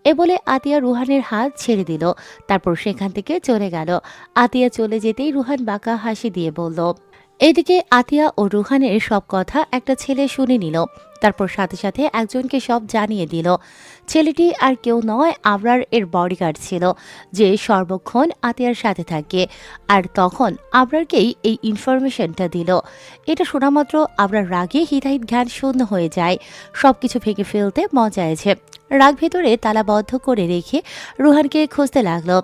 এ বলে আতিয়া রুহানের হাত ছেড়ে দিল। তারপর সেখান থেকে চলে গেল। আতিয়া চলে যেতেই রুহান বাঁকা হাসি দিয়ে বলল। এদিকে আতিয়া ও রুহানের সব কথা একটা ছেলে শুনে নিল। তারপর সাথে সাথে একজনকে সব জানিয়ে দিল। ছেলেটি আর কেউ নয়, আবরার এর বডিগার্ড ছিল, যে সর্বক্ষণ আতিয়ার সাথে থাকে। আর তখন আবরারকেই এই ইনফরমেশনটা দিল। এটা শোনা মাত্র আবরার রাগে হিতাহিত জ্ঞান শূন্য হয়ে যায়। সবকিছু ভেঙে ফেলতে মজা আছে। রাগ ভেতরে তালাবদ্ধ করে রেখে রুহানকে খুঁজতে লাগলো।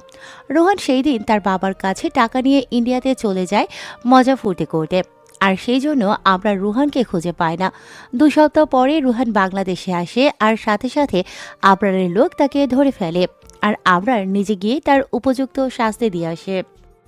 রুহান সেই দিন তার বাবার কাছে টাকা নিয়ে ইন্ডিয়াতে চলে যায় মজা ফুর্তি করতে। আর সেই জন্য আমরা রুহানকে খুঁজে পাই না। 2 সপ্তাহ পরে রুহান বাংলাদেশে আসে, আর সাথে সাথে আবরারের লোক তাকে ধরে ফেলে। আর আবরার নিজে গিয়ে তার উপযুক্ত শাস্তি দিয়ে আসে।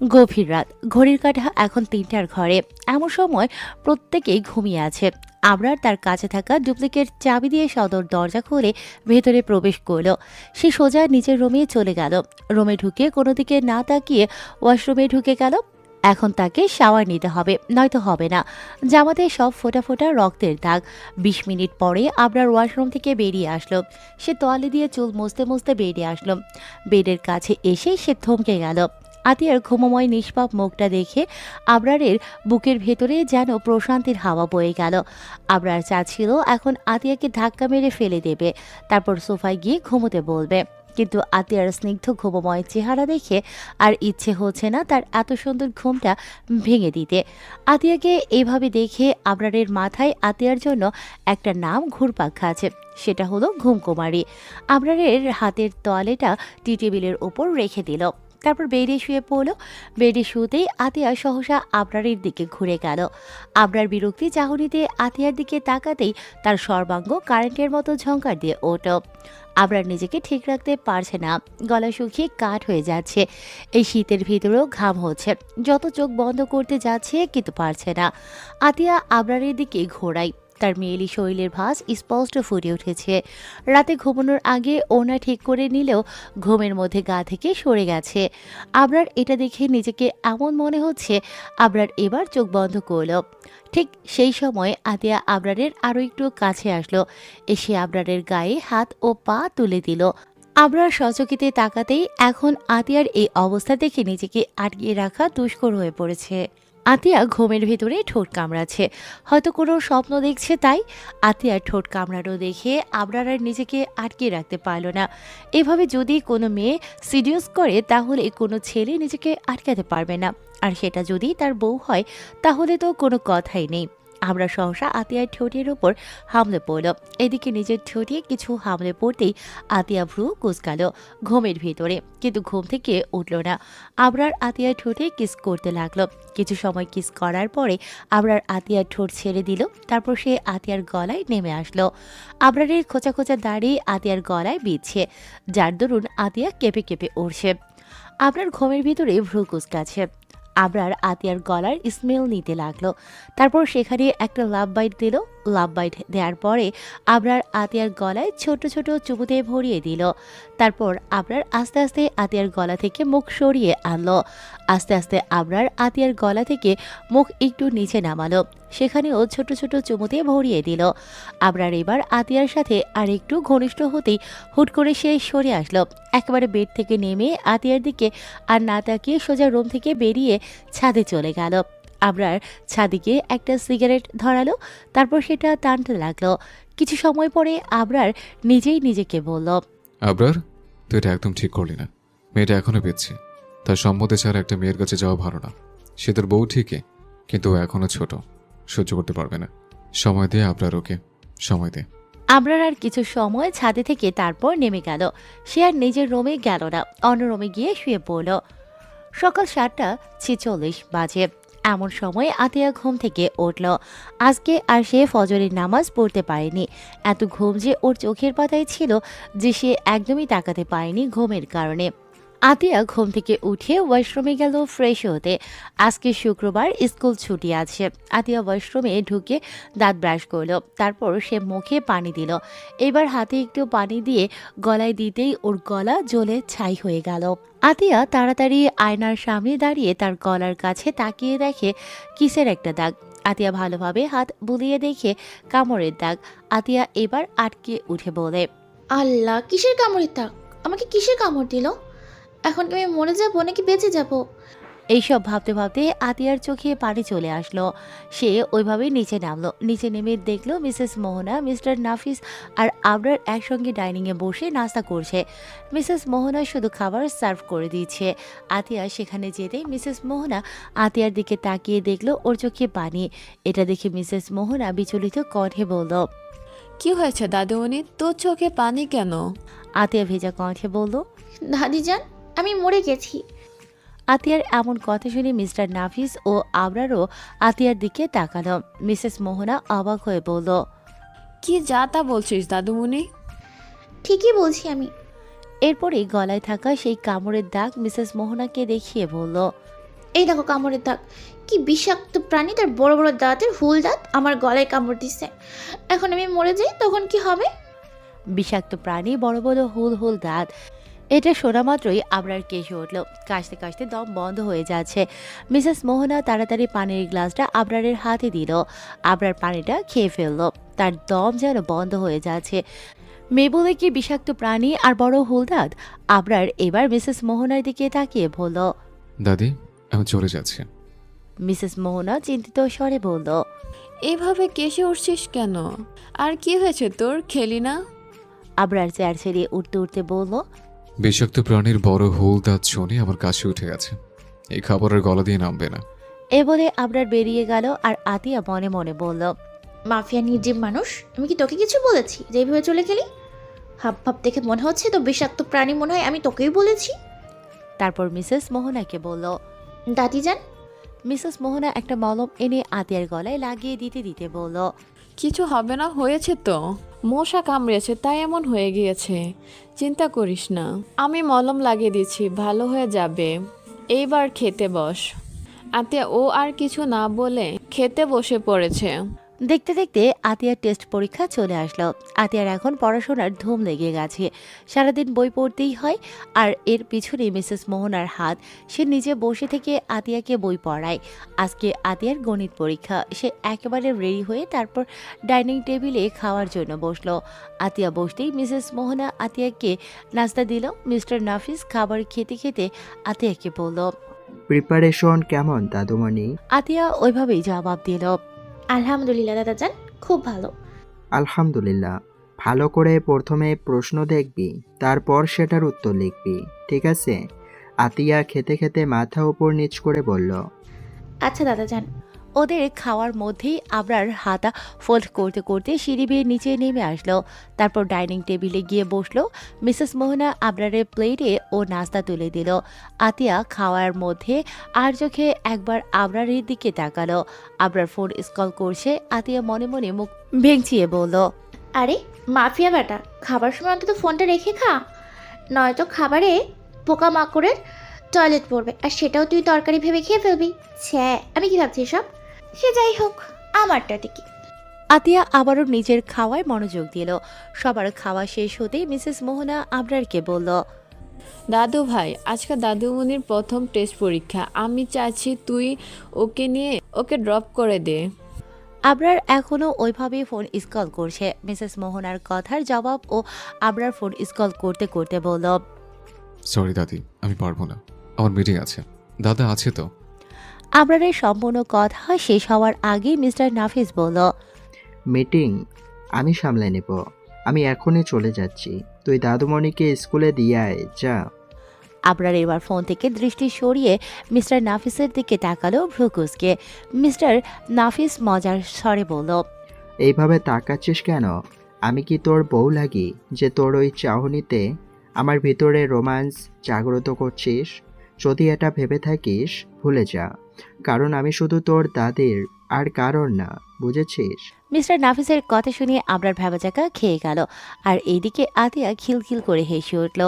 গভীর রাত, ঘড়ির কাঁটা এখন 3টার ঘরে। এমন সময় প্রত্যেকেই ঘুমিয়ে আছে। আবরার তার কাছে থাকা ডুপ্লিকেট চাবি দিয়ে সদর দরজা খুলে ভেতরে প্রবেশ করল। সে সোজা নিচের রুমে চলে গেল। রুমে ঢুকে কোনো দিকে না তাকিয়ে ওয়াশরুমে ঢুকে গেল। এখন তাকে শাওয়ার নিতে হবে, নয়তো হবে না। জামাতে সব ফোঁটা ফোঁটা রক্তের দাগ। 20 মিনিট পরে আবরার ওয়াশরুম থেকে বেরিয়ে আসলো। সে তোয়ালে দিয়ে চুল মুছতে মুছতে বেরিয়ে আসলো। বেডের কাছে এসে সে থমকে গেল। আতিয়ার ঘুমময় নিষ্পাপ মুখটা দেখে আবরারের বুকের ভেতরে যেন প্রশান্তির হাওয়া বয়ে গেল। আবরার চাচ্ছিল এখন আতিয়াকে ধাক্কা মেরে ফেলে দেবে, তারপর সোফায় গিয়ে ঘুমোতে বলবে। কিন্তু আতিয়ার স্নিগ্ধ ঘুমময় চেহারা দেখে আর ইচ্ছে হচ্ছে না তার এত সুন্দর ঘুমটা ভেঙে দিতে। আতিয়াকে এইভাবে দেখে আবরারের মাথায় আতিয়ার জন্য একটা নাম ঘুরপাক খাচ্ছে, সেটা হলো ঘুমকুমারী। আবরারের হাতের তোয়ালেটা টি টেবিলের ওপর রেখে দিল। তারপর বেডে শুয়ে পড়ল। বেডে শুতেই আতিয়া সহসা আবরারের দিকে ঘুরে গেল। আবরার বিরক্তি চাহনিতে আতিয়ার দিকে তাকাতেই তার সর্বাঙ্গ কারেন্টের মতো ঝংকার দিয়ে ওঠে। আবরার নিজেকে ঠিক রাখতে পারছে না, গলা শুকিয়ে কাঠ হয়ে যাচ্ছে। এই শীতের ভিতরেও ঘাম হচ্ছে, যত চোখ বন্ধ করতে যাচ্ছে কিন্তু পারছে না। আতিয়া আবরারের দিকে ঘোরায়। তার মেয়েলি শরীরের ভাঁজ স্পষ্ট ফুটে উঠেছে। রাতে ঘুমানোর আগে ওড়না ঠিক করে নিলেও ঘুমের মধ্যে গা থেকে সরে গেছে। আবরার এটা দেখে নিজেকে এমন মনে হচ্ছে। আবরার এবার চোখ বন্ধ করল। ঠিক সেই সময় আতিয়া আবরারের আরও একটু কাছে আসলো। এসে আবরারের গায়ে হাত ও পা তুলে দিল। আবরার সচকিতে তাকাতেই এখন আতিয়ার এই অবস্থা দেখে নিজেকে আটকিয়ে রাখা দুষ্কর হয়ে পড়েছে। আতিয়া ঘুমের ভেতরে ঠোঁট কামড়াচ্ছে, হয়তো কোনো স্বপ্ন দেখছে তাই। আতিয়ার ঠোঁট কামড়ানো দেখে আবরার আর নিজেকে আটকিয়ে রাখতে পারল না। এভাবে যদি কোনো মেয়ে সিডিউস করে তাহলে কোনো ছেলে নিজেকে আটকাতে পারবে না। আর সেটা যদি তার বউ হয় তাহলে তো কোনো কথাই নেই। আমরা সহসা আতিয়ার ঠোঁটের ওপর হামলে পড়ল। এদিকে নিজের ঠোঁটে কিছু হামলে পড়তেই আতিয়া ভ্রু কুঁচকাল ঘুমের ভিতরে, কিন্তু ঘুম থেকে উঠল না। আবরার আতিয়ার ঠোঁটে কিস করতে লাগলো। কিছু সময় কিস করার পরে আবরার আতিয়ার ঠোঁট ছেড়ে দিল। তারপর সে আতিয়ার গলায় নেমে আসলো। আবরারের খোঁচা খোঁচা দাড়ি আতিয়ার গলায় বিঁধছে, যার দরুন আতিয়া কেঁপে কেঁপে উঠছে। আবরার ঘুমের ভিতরে ভ্রু কুঁচকাছে। আবরার আতিয়ার গলার স্মেল নিতে লাগলো। তারপর সেখানে একটা লাভ বাইট দিল। লাভ বাইট দেওয়ার পরে আবরার আতিয়ার গলায় ছোট ছোট চুমুতে ভরিয়ে দিল। তারপর আবরার আস্তে আস্তে আতিয়ার গলা থেকে মুখ সরিয়ে আনলো। আস্তে আস্তে আবরার আতিয়ার গলা থেকে মুখ একটু নিচে নামালো। সেখানেও ছোট ছোট চুমুতে ভরিয়ে দিল। আবরার এবার আতিয়ার সাথে আর একটু ঘনিষ্ঠ হতেই হুট করে সে সরে আসলো। একেবারে বেড থেকে নেমে আতিয়ার দিকে আর না তাকিয়ে সোজা রুম থেকে বেরিয়ে ছাদে চলে গেল। আবরার ছাদে গিয়ে একটা সিগারেট ধরালো। তারপর সেটা টানতে লাগলো। কিছু সময় পরে আবরার নিজেই নিজেকে বলল, আবরার, তুই এটা একদম ঠিক করলি না। মেয়েটা এখনো পেয়েছে, তার সম্মতি ছাড়া একটা মেয়ের কাছে যাওয়া ভালো না। সে তোর বউ ঠিকই, কিন্তু ও এখনো ছোট, সহ্য করতে পারবে না। সময় দে আবরার, ওকে সময় দে। আবরার আর কিছু সময় ছাদে থেকে তারপর নেমে গেল। সে আর নিজের রুমে গেল না, অন্য রুমে গিয়ে শুয়ে পড়ল। সকাল 7টা 46 বাজে। এমন সময় আতিয়া ঘুম থেকে উঠল। আজকে আর সে ফজরের নামাজ পড়তে পারেনি। এত ঘুম যে ওর চোখের পাতায় ছিল যে সে একদমই তাকাতে পারেনি ঘুমের কারণে। আতিয়া ঘুম থেকে উঠে ওয়াশরুমে গেল ফ্রেশ হতে। আজকে শুক্রবার, স্কুল ছুটি আছে। আতিয়া ওয়াশরুমে ঢুকে দাঁত ব্রাশ করলো। তারপর সে মুখে পানি দিল। এবার হাতে একটু পানি দিয়ে গলায় দিতেই ওর গলা জ্বলে ছাই হয়ে গেল। আতিয়া তাড়াতাড়ি আয়নার সামনে দাঁড়িয়ে তার গলার কাছে তাকিয়ে দেখে কিসের একটা দাগ। আতিয়া ভালোভাবে হাত বুলিয়ে দেখে কামড়ের দাগ। আতিয়া এবার আটকে উঠে বলে, আল্লাহ, কিসের কামড়ের দাগ? আমাকে কিসের কামড় দিল? এখন কি আমি মরে যাবো নাকি বেঁচে যাব? এইসব ভাবতে ভাবতে আতিয়ার চোখে পানি চলে আসলো। সে ওইভাবেই নিচে নামলো। নিচে নেমে দেখলো মিসেস মোহনা, মিস্টার নাফিস আর আবরার একসঙ্গে ডাইনিংয়ে বসে নাস্তা করছে। মিসেস মোহনা শুধু খাবার সার্ভ করে দিচ্ছে। আতিয়া সেখানে যেতেই মিসেস মোহনা আতিয়ার দিকে তাকিয়ে দেখলো ওর চোখে পানি। এটা দেখে মিসেস মোহনা বিচলিত কণ্ঠে বলল। কি হয়েছে দাদুমণি, তোর চোখে পানি কেন? আতিয়া ভেজা কণ্ঠে বলল। দাদিজান, আমি মরে গেছি। আতিয়ার এমন কথা শুনে মিস্টার নাফিস ও আবরারও আতিয়ার দিকে তাকালো। মিসেস মোহনা অবাক হয়ে বলল। কি যা তা বলছিস দাদুমণি? ঠিকই বলছি আমি। এরপরেই গলায় থাকা সেই কামড়ের দাগ মিসেস মোহনাকে দেখিয়ে বলল। এই দেখো কামড়ের দাগ। কি বিষাক্ত প্রাণী তার বড় বড় দাঁতের হুল দাঁত আমার গলায় কামড় দিচ্ছে। এখন আমি মরে যাই তখন কি হবে? বিষাক্ত প্রাণী, বড় বড় হুল হুল দাঁত। এটা শোনা মাত্রই আবরার কেশে উঠল। কাশতে কাশতে দম বন্ধ হয়ে যাচ্ছে। মিসেস মোহনা তাড়াতাড়ি পানির গ্লাসটা আবরারের হাতে দিল। আবরার পানিটা খেয়ে ফেলল। তার দম যেন বন্ধ হয়ে যাচ্ছে। মেয়ে বলে কি বিষাক্ত প্রাণী আর বড় হুল দাঁত? আবরার এবার মিসেস মোহনার দিকে তাকিয়ে বলল। দাদি, আমি চলে যাচ্ছি। মিসেস মোহনা চিন্তিত স্বরে বলল। এইভাবে কেসে উঠছিস কেন? আর কি হয়েছে তোর, খেলি না? আবরার চেয়ার ছেড়ে উঠতে উঠতে বলল। বিষাক্ত প্রাণীর বড় হুল দাঁত শুনে আমার কাশি উঠে গেছে। এই খাবারের গলা দিয়ে নামবে না। এ বলে আবরার বেরিয়ে গেল। আর আতিয়া মনে মনে বলল। মাফিয়া নির্জীব মানুষ, আমি কি তোকে কিছু বলেছি যে এইভাবে চলে গেলি? হাব ভাব দেখে মনে হচ্ছে তো বিষাক্ত প্রাণী মনে হয় আমি তোকেই বলেছি। তারপর মিসেস মোহনাকে বলল। দাদিজান, মিসেস মোহনা একটা মলম এনে আতিয়ার গলায় লাগিয়ে দিতে দিতে বলল। কিছু হবে না, হয়েছে তো। মশা কামড়েছে তাই এমন হয়ে গিয়েছে। চিন্তা করিস না, আমি মলম লাগিয়ে দিচ্ছি, ভালো হয়ে যাবে। এইবার খেতে বস। আতিয়া ও আর কিছু না বলে খেতে বসে পড়েছে। দেখতে দেখতে আতিয়ার টেস্ট পরীক্ষা চলে আসলো। আতিয়ার এখন পড়াশোনার ধুম লেগে গেছে। সারাদিন বই পড়তেই হয়। আর এর পিছনে মিসেস মোহনার হাত। সে নিজে বসে থেকে আতিয়াকে বই পড়ায়। আজকে আতিয়ার গণিত পরীক্ষা। সে একেবারে রেডি হয়ে তারপর ডাইনিং টেবিলে খাওয়ার জন্য বসলো। আতিয়া বসতেই মিসেস মোহনা আতিয়াকে নাস্তা দিল। মিস্টার নাফিস খাবার খেতে খেতে আতিয়াকে বলল। প্রিপারেশন কেমন দাদুমণি? আতিয়া ওইভাবেই জবাব দিল। আলহামদুলিল্লাহ দাদাজান, খুব ভালো। আলহামদুলিল্লাহ। ভালো করে প্রথমে প্রশ্ন দেখবি, তারপর সেটার উত্তর লিখবি, ঠিক আছে? আতিয়া খেতে খেতে মাথা উপর নিচ করে বলল। আচ্ছা দাদাজান। ওদের খাওয়ার মধ্যেই আবরার হাতা ফোল্ড করতে করতে সিঁড়ি বেয়ে নিচে নেমে আসলো। তারপর ডাইনিং টেবিলে গিয়ে বসলো। মিসেস মোহনা আবরারের প্লেটে ও নাস্তা তুলে দিল। আতিয়া খাওয়ার মধ্যে আর চোখে একবার আবরারের দিকে তাকালো। আবরার ফোন স্কল করছে। আতিয়া মনে মনে মুখ ভেঙচিয়ে বলল। আরে মাফিয়া বেটা, খাবার সময় অন্তত ফোনটা রেখে খা, নয়তো খাবারে পোকামাকড়ের টয়লেট পড়বে, আর সেটাও তুই তরকারি ভেবে খেয়ে ফেলবি। ছ্যা, আমি কি ভাবছি সব? সে যাই হোক, আমারটা টিকি। আতিয়া আবারও নিজের খাওয়ায় মনোযোগ দিল। সবার খাওয়া শেষ হতেই মিসেস মোহনা আবরারকে বলল। দাদু ভাই, আজকে দাদুমণির প্রথম টেস্ট পরীক্ষা। আমি চাইছি তুই ওকে নিয়ে ওকে ড্রপ করে দে। আবরার এখনও ওইভাবেই ফোন স্কল করছে। মিসেস মোহনার কথার জবাব ও আবরার ফোন স্কল করতে করতে বলল। সরি দাদি, আমি পারবো না, আমার মিটিং আছে। দাদা আছে তো? আবরারের সম্পূর্ণ কথা শেষ হওয়ার আগেই মিস্টার নাফিস বলল। মিটিং আমি সামলে নেব। আমি এখনই চলে যাচ্ছি। তুই দাদুমণিকে স্কুলে দিয়ে আয়, যা। আবরার এবার ফোন থেকে দৃষ্টি সরিয়ে মিস্টার নাফিসের দিকে তাকালো ভ্রুকুসকে। মিস্টার নাফিস মজার স্বরে বলল। এইভাবে তাকাচ্ছিস কেন? আমি কি তোর বউ লাগি যে তোর ওই চাহনিতে আমার ভিতরে রোম্যান্স জাগ্রত করছিস? যদি এটা ভেবে থাকিস ভুলে যা, কারণ আমি শুধু তোর দাদির আর কারণ না, বুঝেছিস? মিস্টার নাফিসের কথা শুনে আবরার ভ্যাবাচাকা খেয়ে গেল। আর এইদিকে আতিয়া খিলখিল করে হেসে উঠল।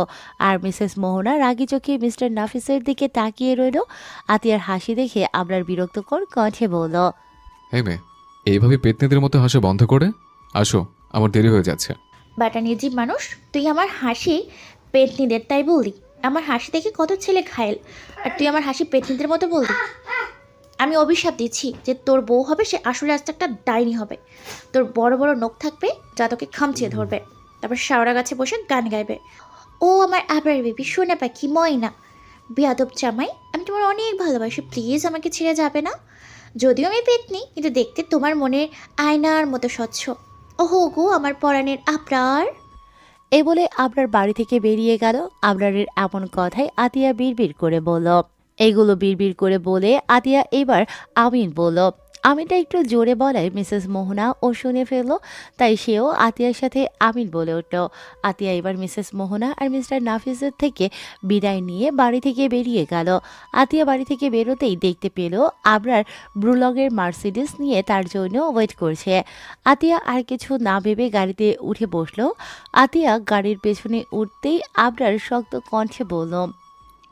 আর মিসেস মোহনা রাগি চোখে মিস্টার নাফিসের দিকে তাকিয়ে রইল। আতিয়ার হাসি দেখে আবরার বিরক্তকর কণ্ঠে বলল। এই মেয়ে, এইভাবে পেতনিদের মতো হাসা বন্ধ করে আসো, আমার দেরি হয়ে যাচ্ছে। বাটা নির্জীব মানুষ, তুই আমার হাসি পেতনিদের তাই বললি? আমার হাসি দেখে কত ছেলে ঘায়েল, আর তুই আমার হাসি পেতনিদের মতো বললি? আমি অভিশাপ দিচ্ছি যে তোর বউ হবে সে আসলে আজ একটা ডাইনি হবে। তোর বড় বড় নখ থাকবে যা তোকে খামচিয়ে ধরবে। তারপর শাওরা গাছে বসে গান গাইবে। ও আমার আবার বেবি, সোনা পাখি, ময়না, বেয়াদব জামাই, আমি তোমার অনেক ভালোবাসি, প্লিজ আমাকে ছেড়ে যাবে না। যদিও আমি পেতনি, কিন্তু দেখতে তোমার মনের আয়নার মতো স্বচ্ছ। ওহো গো আমার পরাণের আবরার। এ বলে আবরার বাড়ি থেকে বেরিয়ে গেল। আবরারের এমন কথায় আতিয়া বিড়বিড় করে বলল। এইগুলো বিড়বিড় করে বলে আতিয়া এবার আমিন বলল। আমিনটা একটু জোরে বলায় মিসেস মোহনা ও শুনে ফেলল, তাই সেও আতিয়ার সাথে আমিন বলে উঠল। আতিয়া এবার মিসেস মোহনা আর মিস্টার নাফিসের থেকে বিদায় নিয়ে বাড়ি থেকে বেরিয়ে গেল। আতিয়া বাড়ি থেকে বেরোতেই দেখতে পেল আবরার ব্রুলগের মার্সিডিস নিয়ে তার জন্য ওয়েট করছে। আতিয়া আর কিছু না ভেবে গাড়িতে উঠে বসলো। আতিয়া গাড়ির পেছনে উঠতেই আবরার শক্ত কণ্ঠে বলল।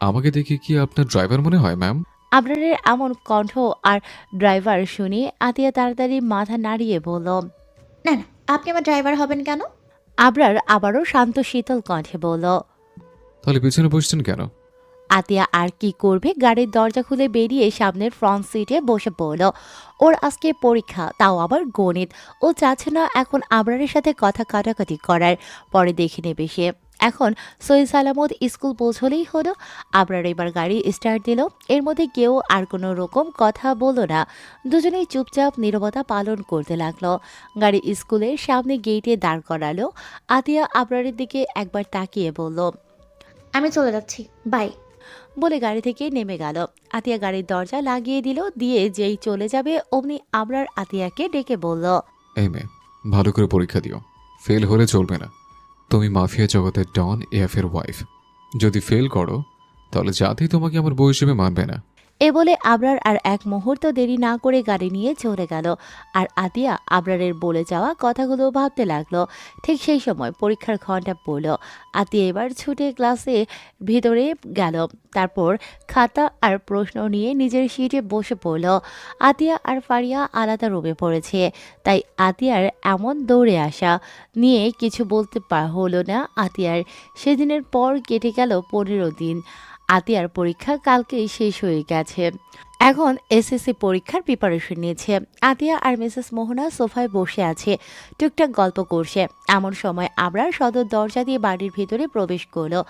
আমাকে দেখে কি আপনার ড্রাইভার মনে হয় ম্যাম? আবরারের এমন কণ্ঠ আর ড্রাইভার শুনে আতিয়া তাড়াতাড়ি মাথা নাড়িয়ে বলল। না না, আপনি আমার ড্রাইভার হবেন কেন? আবরার আবারও শান্ত শীতল কণ্ঠে বলল। তাহলে পিছনে বসছেন কেন? আতিয়া আর কি করবে, গাড়ির দরজা খুলে বেরিয়ে সামনের ফ্রন্ট সিটে বসে পড়ল। ওর আজকে পরীক্ষা, তাও আবার গণিত। ও চাচ্ছে না এখন আবরারের সাথে কথা কাটাকাটি করার, পরে দেখে নেবে সে। এখন সহি সালামত স্কুল পৌঁছলেই হলো। আবরার এবার গাড়ি স্টার্ট দিল। এর মধ্যে কেউ আর কোনো রকম কথা বলল না। দুজনেই চুপচাপ নীরবতা পালন করতে লাগলো। গাড়ি স্কুলের সামনে গেটে দাঁড় করালো। আতিয়া আবরারের দিকে একবার তাকিয়ে বলল। আমি চলে যাচ্ছি, বাই। বলে গাড়ি থেকে নেমে গেল। আতিয়া গাড়ির দরজা লাগিয়ে দিল। দিয়ে যেই চলে যাবে অমনি আবরার আতিয়াকে ডেকে বলল। এই মেয়ে, ভালো করে পরীক্ষা দিও। ফেল হলে চলবে না। তুমি মাফিয়া জগতের ডন এফের ওয়াইফ। যদি ফেল করো তাহলে জাতি তোমাকে আমার বউ হিসেবে মানবে না। এ বলে আবরার আর এক মুহূর্ত দেরি না করে গাড়ি নিয়ে চলে গেল। আর আতিয়া আবরারের বলে যাওয়া কথাগুলো ভাবতে লাগলো। ঠিক সেই সময় পরীক্ষার ঘন্টা পড়ল। আতিয়া এবার ছুটে ক্লাসে ভিতরে গেল। তারপর খাতা আর প্রশ্ন নিয়ে নিজের সিটে বসে পড়ল। আতিয়া আর ফারিয়া আলাদা রুমে পড়েছে, তাই আতিয়ার এমন দৌড়ে আসা নিয়ে কিছু বলতে হলো না আতিয়ার। সেদিনের পর কেটে গেল 15 দিন। আতিয়ার পরীক্ষা কালকেই শেষ হয়ে গেছে। এখন এসএসসি পরীক্ষার প্রিপারেশন নিয়েছে। আতিয়া আর মিসেস মোহনা সোফায় বসে আছে, টুকটাক গল্প করছে। এমন সময় আবরার সদর দরজা দিয়ে বাড়ির ভিতরে প্রবেশ করলো।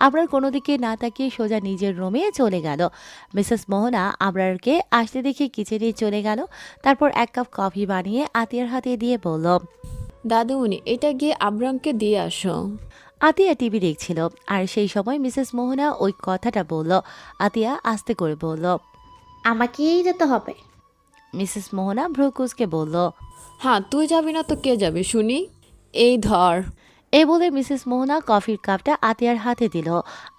আবরার কোনো দিকে না তাকিয়ে সোজা নিজের রুমে চলে গেল। মিসেস মোহনা আবরারকে আসতে দেখে কিচেনে চলে গেল। তারপর এক কাপ কফি বানিয়ে আতিয়ার হাতে দিয়ে বলল। দাদুমণি, এটা গিয়ে আব্রামকে দিয়ে আসো। আতিয়া টিভি দেখছিল, আর সেই সময় মিসেস মোহনা ওই কথাটা বলল। আতিয়া আস্তে করে বলল। আমাকেই যেতে হবে। মিসেস মোহনা ভ্রুকুচকে বলল। হ্যাঁ, তুই যাবি না তো কে যাবে শুনি? এই ধর। এই বলে মিসেস মোহনা কফির কাপটা আতিয়ার হাতে দিল।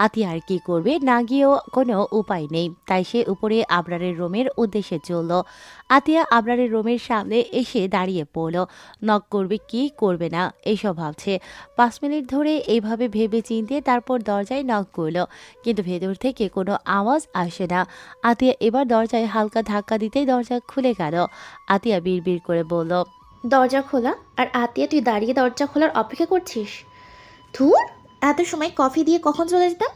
আতিয়া আর কি করবে, না গিয়েও কোনো উপায় নেই, তাই সে উপরে আবরারের রুমের উদ্দেশ্যে চলল। আতিয়া আবরারের রুমের সামনে এসে দাঁড়িয়ে পড়ল। নক করবে কি করবে না এইসব ভাবছে। 5 মিনিট ধরে এইভাবে ভেবে চিনতে তারপর দরজায় নক করলো, কিন্তু ভেতর থেকে কোনো আওয়াজ আসে না। আতিয়া এবার দরজায় হালকা ধাক্কা দিতেই দরজা খুলে গেল। আতিয়া বিড়বিড় করে বলল। দরজা খোলা, আর আতিয়া তুই দাঁড়িয়ে দরজা খোলার অপেক্ষা করছিস? ধুর, এত সময় কফি দিয়ে কখন চলে যেতাম।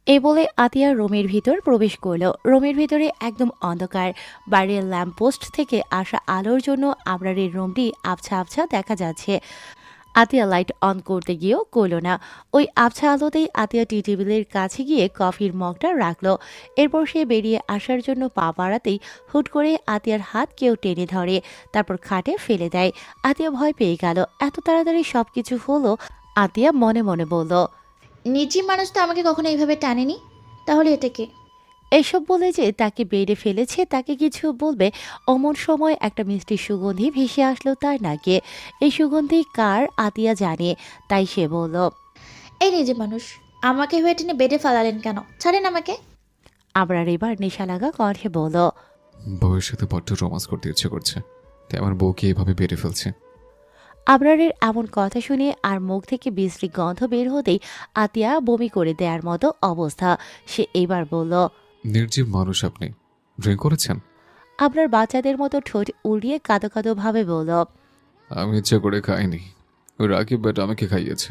এই বলে আতিয়া রুমের ভিতর প্রবেশ করলো। রুমের ভিতরে একদম অন্ধকার। বাইরের ল্যাম্পপোস্ট থেকে আসা আলোর জন্য আবরারের রুমটি আবছা আবছা দেখা যাচ্ছে। আতিয়া লাইট অন করতে গিয়েও করলো না। ওই আবছা আলোতেই আতিয়া টি টেবিলের কাছে গিয়ে কফির মগটা রাখলো। এরপর সে বেরিয়ে আসার জন্য পা বাড়াতেই হুট করে আতিয়ার হাত কেউ টেনে ধরে, তারপর খাটে ফেলে দেয়। আতিয়া ভয় পেয়ে গেল। এত তাড়াতাড়ি সবকিছু হলো। আতিয়া মনে মনে বলল। নিজি মানুষ তো আমাকে কখনো এইভাবে টানেনি, তাহলে এটা কে? এসব বলে যে তাকে বেডে ফেলেছে তাকে কিছু বলবে, অমন সময় একটা মিষ্টি সুগন্ধি ভেসে আসলো তার নাকে। এই সুগন্ধি কার আতিয়া জানে, তাই সে বলল। এই নিজি মানুষ, আমাকে হয়ে টেনে বেডে ফালালেন কেন? ছাড়েন আমাকে। আবরার এবার নেশা লাগা কণ্ঠে বলল। বউয়ের সাথে বড্ড রোমান্স করতে ইচ্ছে করছে, তাই আমার বউকে এভাবে বেড়ে ফেলছে। আবরারের এমন কথা শুনে আর মুখ থেকে বিশ্রী গন্ধ বের হতেই আতিয়া বমি করে দেওয়ার মতো অবস্থা। সে এবার বলল। নির্জীব মানুষ আপনি। ড্রিঙ্ক করেছেন? আবরার বাচ্চাদের মতো ঠোঁট উড়িয়ে কাঁদো কাঁদো ভাবে বলল। আমি ইচ্ছা করে খাইনি, ওই রাকিব বেটা আমাকে খাইয়েছে।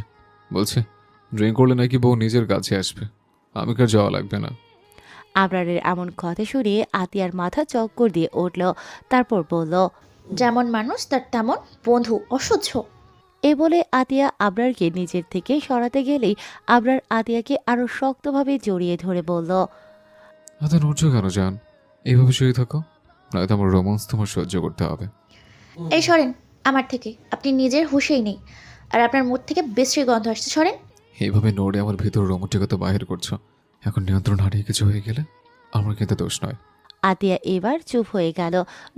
বলছে ড্রিঙ্ক করলে নাকি বউ নিজের কাছে আসবে, আমাকে আর যাওয়া লাগবে না। আবরারের এমন কথা শুনে আতিয়ার মাথা চক্কর দিয়ে উঠল। তারপর বলল। যেমন মানুষ তার তেমন বন্ধু, অসহ্য। এ বলে আতিয়া আবরারকে নিজের থেকে সরাতে গেলেই আবরার আতিয়াকে আরো শক্তভাবে জড়িয়ে ধরে বলল, এত নড়ছো কেন জান? এইভাবে শুয়ে থাকো, নয়তো আমার রোমান্স তোমার সহ্য করতে হবে। এই সরেন আমার থেকে, আপনি নিজের হুঁশেই নেই, আর আপনার মুখ থেকে বেশি গন্ধ আসছে, সরেন। এইভাবে নড়ে আমার ভিতর রোমান্টিকতা বাহির করছো। এখন নিয়ন্ত্রণ হারিয়ে কিছু হয়ে গেলে আমার কিন্তু দোষ নয়। আতিয়া এবার চুপ হয়ে গেল।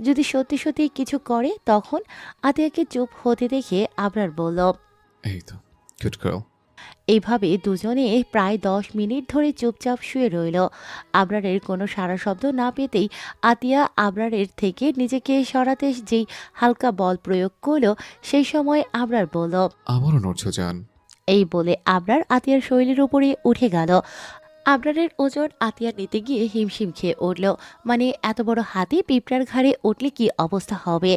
যদি সত্যি সত্যি কিছু করে তখন? আতিয়াকে চুপ হতে দেখে আবরার বলল, এই তো কিউট গার্ল। এইভাবে দুজনে প্রায় 10 মিনিট ধরে চুপচাপ শুয়ে রইল। আবরারের কোনো সাড়া শব্দ না পেতেই আতিয়া আবরারের থেকে নিজেকে সরাতে যেই হালকা বল প্রয়োগ করলো, সেই সময় আবরার বলল, আমারও নড়ছো জান। এই বলে আবরার আতিয়ার শরীরের উপরে উঠে গেল। আবরারের ওজন আতিয়ার নিতে গিয়ে হিমশিম খেয়ে উঠল। মানে এত বড় হাতি পিঁপড়ার ঘাড়ে উঠলে কি অবস্থা হবে?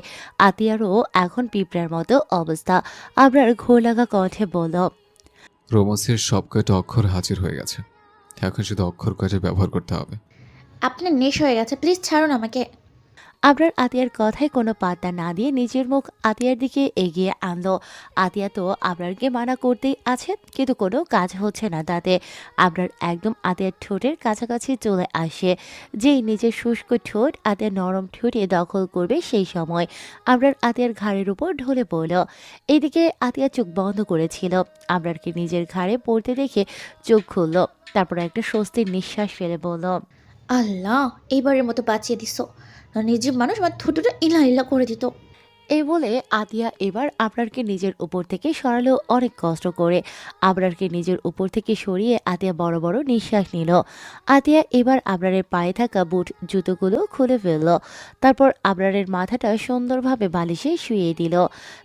আতিয়ারও এখন পিঁপড়ার মতো অবস্থা। আবরার ঘোর লাগা কণ্ঠে বলল, রোমান্সের সব কয়টা অক্ষর হাজির হয়ে গেছে, এখন শুধু অক্ষর কয়টা ব্যবহার করতে হবে। আপনার নেশ হয়ে গেছে, প্লিজ ছাড়ুন আমাকে। আবরার আতিয়ার কথায় কোনো পাত্তা না দিয়ে নিজের মুখ আতিয়ার দিকে এগিয়ে আনলো। আতিয়া তো আবরারকে মানা করতেই আছে, কিন্তু কোনো কাজ হচ্ছে না তাতে। আবরার একদম আতিয়ার ঠোঁটের কাছাকাছি চলে আসে। যেই নিজের শুষ্ক ঠোঁট আতিয়ার নরম ঠোঁটে দখল করবে, সেই সময় আবরার আতিয়ার ঘাড়ের উপর ঢলে পড়ল। এদিকে আতিয়া চোখ বন্ধ করেছিল। আবরারকে নিজের ঘাড়ে পড়তে দেখে চোখ খুলল, তারপর একটা স্বস্তির নিঃশ্বাস ফেলে বলল, আল্লাহ, এইবারের মতো বাঁচিয়ে দিস, নিজের মানুষ আমার থুতুটা ইলা ইলা করে দিত। এই বলে আতিয়া এবার আবরারকে নিজের উপর থেকে সরালো অনেক কষ্ট করে। আবরারকে নিজের উপর থেকে সরিয়ে আতিয়া বড় বড় নিঃশ্বাস নিল। আতিয়া এবার আবরারের পায়ে থাকা বুট জুতোগুলো খুলে ফেলল। তারপর আবরারের মাথাটা সুন্দরভাবে বালিশে শুইয়ে দিল।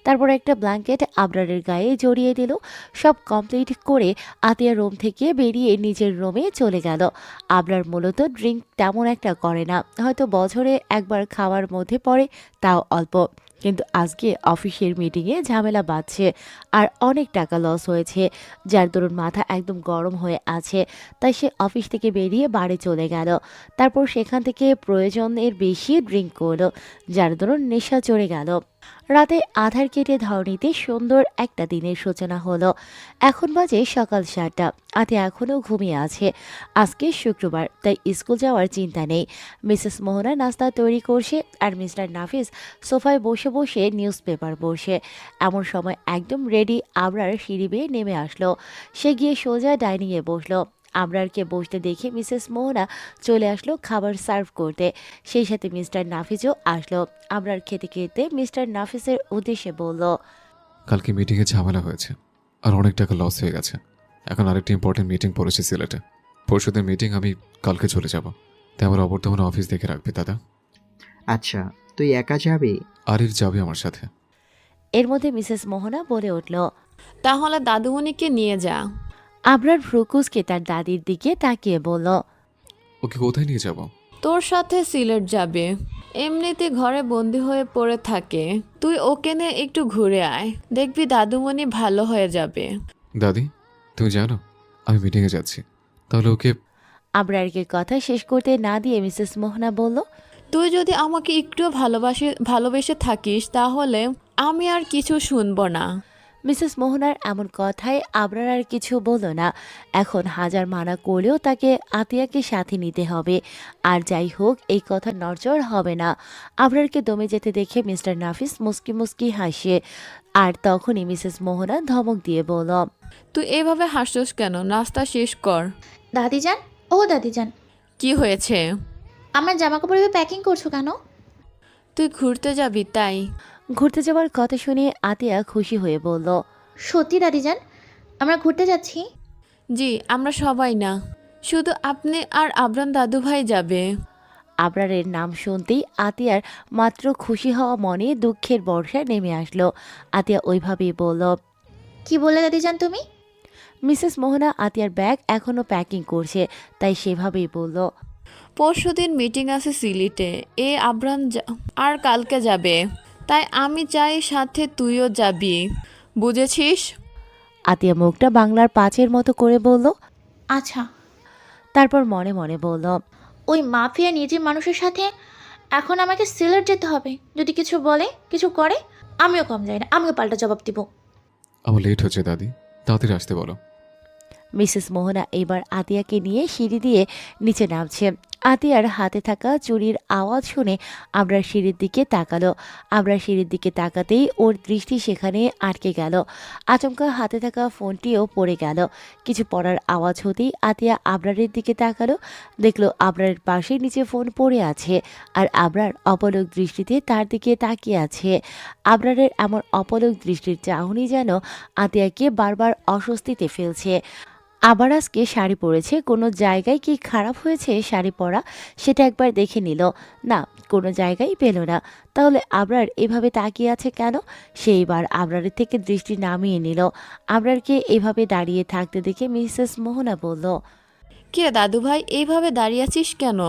তারপর একটা ব্ল্যাঙ্কেট আবরারের গায়ে জড়িয়ে দিল। সব কমপ্লিট করে আতিয়া রুম থেকে বেরিয়ে নিজের রুমে চলে গেল। আবরার মূলত ড্রিঙ্ক তেমন একটা করে না, হয়তো বছরে একবার খাওয়ার মধ্যে পড়ে, তাও অল্প। কিন্তু আজকে অফিসের মিটিংয়ে ঝামেলা বাঁধছে আর অনেক টাকা লস হয়েছে, যার দরুন মাথা একদম গরম হয়ে আছে। তাই সে অফিস থেকে বেরিয়ে বাড়ি চলে গেল। তারপর সেখান থেকে প্রয়োজনের বেশি ড্রিঙ্ক করলো, যার দরুন নেশা চড়ে গেল। রাতে আধার কেটে ধরণীতে সুন্দর একটা দিনের সূচনা হলো। এখন বাজে সকাল 7টা। আতে এখনও ঘুমিয়ে আছে। আজকে শুক্রবার, তাই স্কুল যাওয়ার চিন্তা নেই। মিসেস মোহনা নাস্তা তৈরি করছে আর মিস্টার নাফিস সোফায় বসে বসে নিউজ পেপার পড়ছে। এমন সময় একদম রেডি আবরার সিঁড়ি বেয়ে নেমে আসলো। সে গিয়ে সোজা ডাইনিংয়ে বসলো। আবরারকে বসতে দেখে মিসেস মোহনা চলে আসলো খাবার সার্ভ করতে। সেই সাথে মিস্টার নাফিসও আসলো। আবরার খেতে খেতে মিস্টার নাফিসের উদ্দেশ্যে বলল, কালকে মিটিংয়ে ঝামেলা হয়েছে আর অনেক টাকা লস হয়ে গেছে। এখন আরেকটা ইম্পর্টেন্ট মিটিং পড়েছে সিলেটে। পরশুদের মিটিং আমি কালকে চলে যাব, তাই আমার অবর্তমানে অফিস দেখে রাখবে দাদা। আচ্ছা, তুই একা যাবি? আরিফ যাবে আমার সাথে। এর মধ্যে মিসেস মোহনা বলে উঠল। তাহলে দাদুমণিকে নিয়ে যা। আবরার ফ্রুকুসকে তার দাদির দিকে তাকিয়ে বলল, ওকে কোথায় নিয়ে যাব? তোর সাথে সিলেট যাবে, এমনিতে ঘরে বন্দি হয়ে পড়ে থাকে। তুই ওকে নিয়ে একটু ঘুরে আয়, দেখবি দাদুমণি ভালো হয়ে যাবে। দাদি, তুমি জানো আমি মিটিংয়ে যাচ্ছি, তাহলে ওকে। আবরারকে কথা শেষ করতে না দিয়ে মিসেস মোহনা বলল, তুই যদি আমাকে একটু ভালোবেসে থাকিস তাহলে আমি আর কিছু শুনবো না। মিসেস মোহনার এমন কথায় আবরার আর কিছু বলল না। এখন হাজার মানা করলেও তাকে আতিয়াকে সাথে নিতে হবে। আর যাই হোক, এই কথা নড়চড় হবে না। আবরারকে দমে যেতে দেখে মিস্টার নাফিস মুস্কি মুস্কি হাসে। আর তখনই মিসেস মোহনা ধমক দিয়ে বলল, তুই এভাবে হাসছিস কেন? নাস্তা শেষ কর। দাদিজান, ও দাদিজান, কি হয়েছে? আমার জামা কাপড় প্যাকিং করছো কেন? তুই ঘুরতে যাবি তাই? ঘুরতে যাওয়ার কথা শুনে আতিয়া খুশি হয়ে বলল, সত্যি দাদিজান, আমরা ঘুরতে যাচ্ছি। জি, আমরা সবাই না, শুধু আপনি আর আবরান দাদুভাই যাবে। আবরারের নাম শুনতেই আতিয়ার মাত্র খুশি হওয়া মনে দুঃখের বর্ষা নেমে আসলো। আতিয়া ওইভাবেই বলল, কি বললে দাদিজান তুমি? মিসেস মোহনা আতিয়ার ব্যাগ এখনো প্যাকিং করছে, তাই সেভাবেই বলল, পরশুদিন মিটিং আছে সিলেটে, আবরান আর কালকে যাবে, তাই আমি চাই সাথে তুইও যাবি, বুঝেছিস? আতিয়া মুখটা বাংলার 5-এর মতো করে বলল। আচ্ছা। তারপর মনে মনে বলল, ওই মাফিয়া নিজের মানুষের সাথে এখন আমাকে সিলেট যেতে হবে। যদি কিছু বলে, কিছু করে, আমিও কম যাই না, আমিও পাল্টা জবাব দিব। আমার লেট হচ্ছে দাদি, তাড়াতাড়ি আসতে বলো। মিসেস মোহনা এবার আতিয়াকে নিয়ে সিঁড়ি দিয়ে নিচে নামছে। আতিয়ার হাতে থাকা চুরির আওয়াজ শুনে আবরার সিঁড়ির দিকে তাকালো। আবরার সিঁড়ির দিকে তাকাতেই ওর দৃষ্টি সেখানে আটকে গেল। আচমকা হাতে থাকা ফোনটিও পড়ে গেল। কিছু পড়ার আওয়াজ হতেই আতিয়া আবরারের দিকে তাকালো। দেখলো আবরারের পাশে নিচে ফোন পড়ে আছে, আর আবরার অপলক দৃষ্টিতে তার দিকে তাকিয়ে আছে। আবরারের এমন অপলক দৃষ্টির চাহনি যেন আতিয়াকে বারবার অস্বস্তিতে ফেলছে। আবার আজকে শাড়ি পরেছে, কোনো জায়গায় কি খারাপ হয়েছে শাড়ি পরা সেটা একবার দেখে নিল। না, কোনো জায়গায় পেল না। তাহলে আবরার এভাবে তাকিয়ে আছে কেন? সেইবার আবরারের থেকে দৃষ্টি নামিয়ে নিল। আবরারকে এভাবে দাঁড়িয়ে থাকতে দেখে মিসেস মোহনা বলল। কে দাদু ভাই, এইভাবে দাঁড়িয়ে আছিস কেন?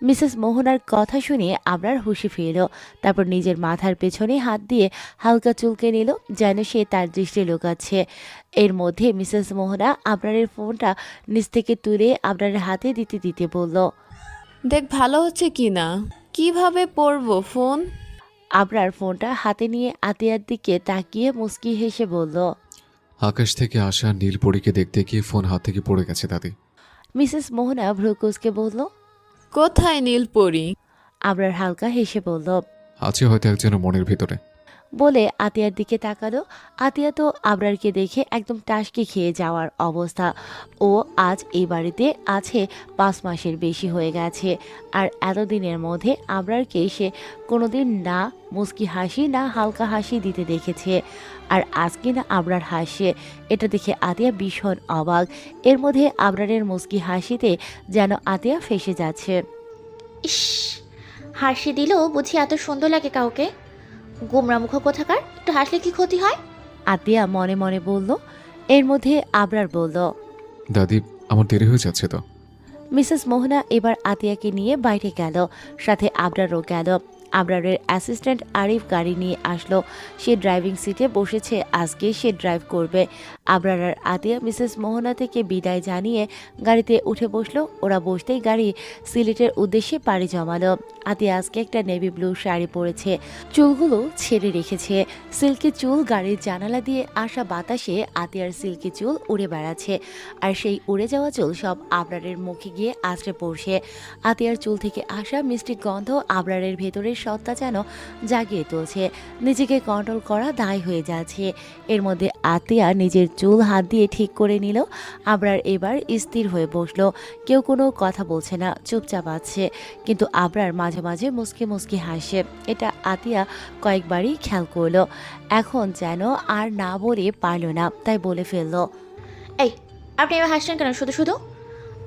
মিসেস মোহনার কথা শুনে আবরার হুঁশি ফিরল। তারপর নিজের মাথার পেছনে হাত দিয়ে হালকা চুলকে নিল, যেন সে তার দৃষ্টি লুকাচ্ছে। এর মধ্যে মিসেস মোহনা আবরারের ফোনটা নিচ থেকে তুলে আবরারের হাতে দিতে দিতে বলল। দেখ ভালো হচ্ছে কি না, কিভাবে পড়বো ফোন? আবরার ফোনটা হাতে নিয়ে আতিয়ার দিকে তাকিয়ে মুচকি হেসে বলল। আকাশ থেকে আসা নীল পরীকে দেখতে গিয়ে ফোন হাত থেকে পড়ে গেছে দাদি। মিসেস মোহনা ভ্রুকুচকে বলল। কোথায় নীলপরি? আবরার হালকা হেসে বলল। আছে হয়তো একজনের মনের ভিতরে। বলে আতিয়ার দিকে তাকালো। আতিয়া তো আবরারকে দেখে একদম টাসকি খেয়ে যাওয়ার অবস্থা। ও আজ এই বাড়িতে আছে 5 মাসের বেশি হয়ে গেছে, আর এতদিনের মধ্যে আবরারকে সে কোনোদিন না মুচকি হাসি না হালকা হাসি দিতে দেখেছে, আর আজকে না আবরার হাসে। এটা দেখে আতিয়া ভীষণ অবাক। এর মধ্যে আবরারের মুচকি হাসিতে যেন আতিয়া ফেঁসে যাচ্ছে। ইস, হাসি দিলেও বুঝি এত সুন্দর লাগে কাউকে? গোমরামুখ কোথাকার, একটু হাসলে কি ক্ষতি হয়? আতিয়া মনে মনে বলল। এর মধ্যে আবরার বলল। দাদি, আমার দেরি হয়ে যাচ্ছে তো। মিসেস মোহনা এবার আতিয়াকে নিয়ে বাইরে গেল, সাথে আবরারও গেল। আবরারের অ্যাসিস্ট্যান্ট আরিফ গাড়ি নিয়ে আসলো। সে ড্রাইভিং সিটে বসেছে, আজকে সে ড্রাইভ করবে। আবরার আর আতিয়া মিসেস মোহনা থেকে বিদায় জানিয়ে গাড়িতে উঠে বসলো। ওরা বসতেই গাড়ি সিলেটের উদ্দেশ্যে পাড়ি জমালো। আতিয়া আজকে একটা নেভি ব্লু শাড়ি পরেছে, চুলগুলো ছেড়ে রেখেছে। সিল্কি চুল গাড়ির জানালা দিয়ে আসা বাতাসে আতিয়ার সিল্কি চুল উড়ে বেড়াচ্ছে, আর সেই উড়ে যাওয়া চুল সব আবরারের মুখে গিয়ে আছড়ে পড়ছে। আতিয়ার চুল থেকে আসা মিষ্টি গন্ধ আবরারের ভেতরের সত্তা যেন জাগিয়ে তুলছে। নিজেকে কন্ট্রোল করা দায় হয়ে যাচ্ছে। এর মধ্যে আতিয়া নিজের চুল হাত দিয়ে ঠিক করে নিল। আবরার এবার স্থির হয়ে বসলো। কেউ কোনো কথা বলছে না, চুপচাপ আছে। কিন্তু আবরার মাঝে মাঝে মুসকে মুসকে হাসে। এটা আতিয়া কয়েকবারই খেয়াল করলো। এখন যেন আর না বলে পারল না, তাই বলে ফেললো। এই, আপনি এবার হাসছেন কেন শুধু শুধু?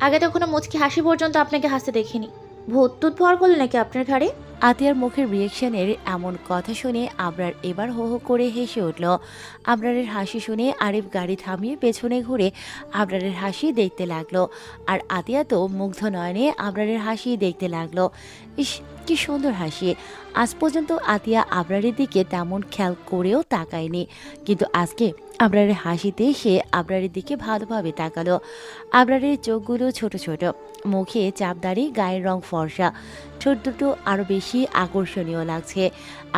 আগে তো কোনো মুচকি হাসি পর্যন্ত আপনাকে হাসতে দেখিনি। ভূত টুত ভর করলো নাকি আপনার ঘাড়ে? আতিয়ার মুখের রিয়েকশনের এমন কথা শুনে আবরার এবার হো হো করে হেসে উঠল। আবরারের হাসি শুনে আরিফ গাড়ি থামিয়ে পেছনে ঘুরে আবরারের হাসি দেখতে লাগলো, আর আতিয়া তো মুগ্ধ নয়নে আবরারের হাসি দেখতে লাগলো। ইস, কি সুন্দর হাসি! আজ পর্যন্ত আতিয়া আবরারের দিকে তেমন খেয়াল করেও তাকায়নি, কিন্তু আজকে আবরারের হাসিতে সে আবরারের দিকে ভালোভাবে তাকালো। আবরারের চোখগুলো ছোট ছোট, মুখে চাপদাড়ি, গায়ের রং ফর্সা, ঠোঁট দুটো আরও বেশি আকর্ষণীয় লাগছে।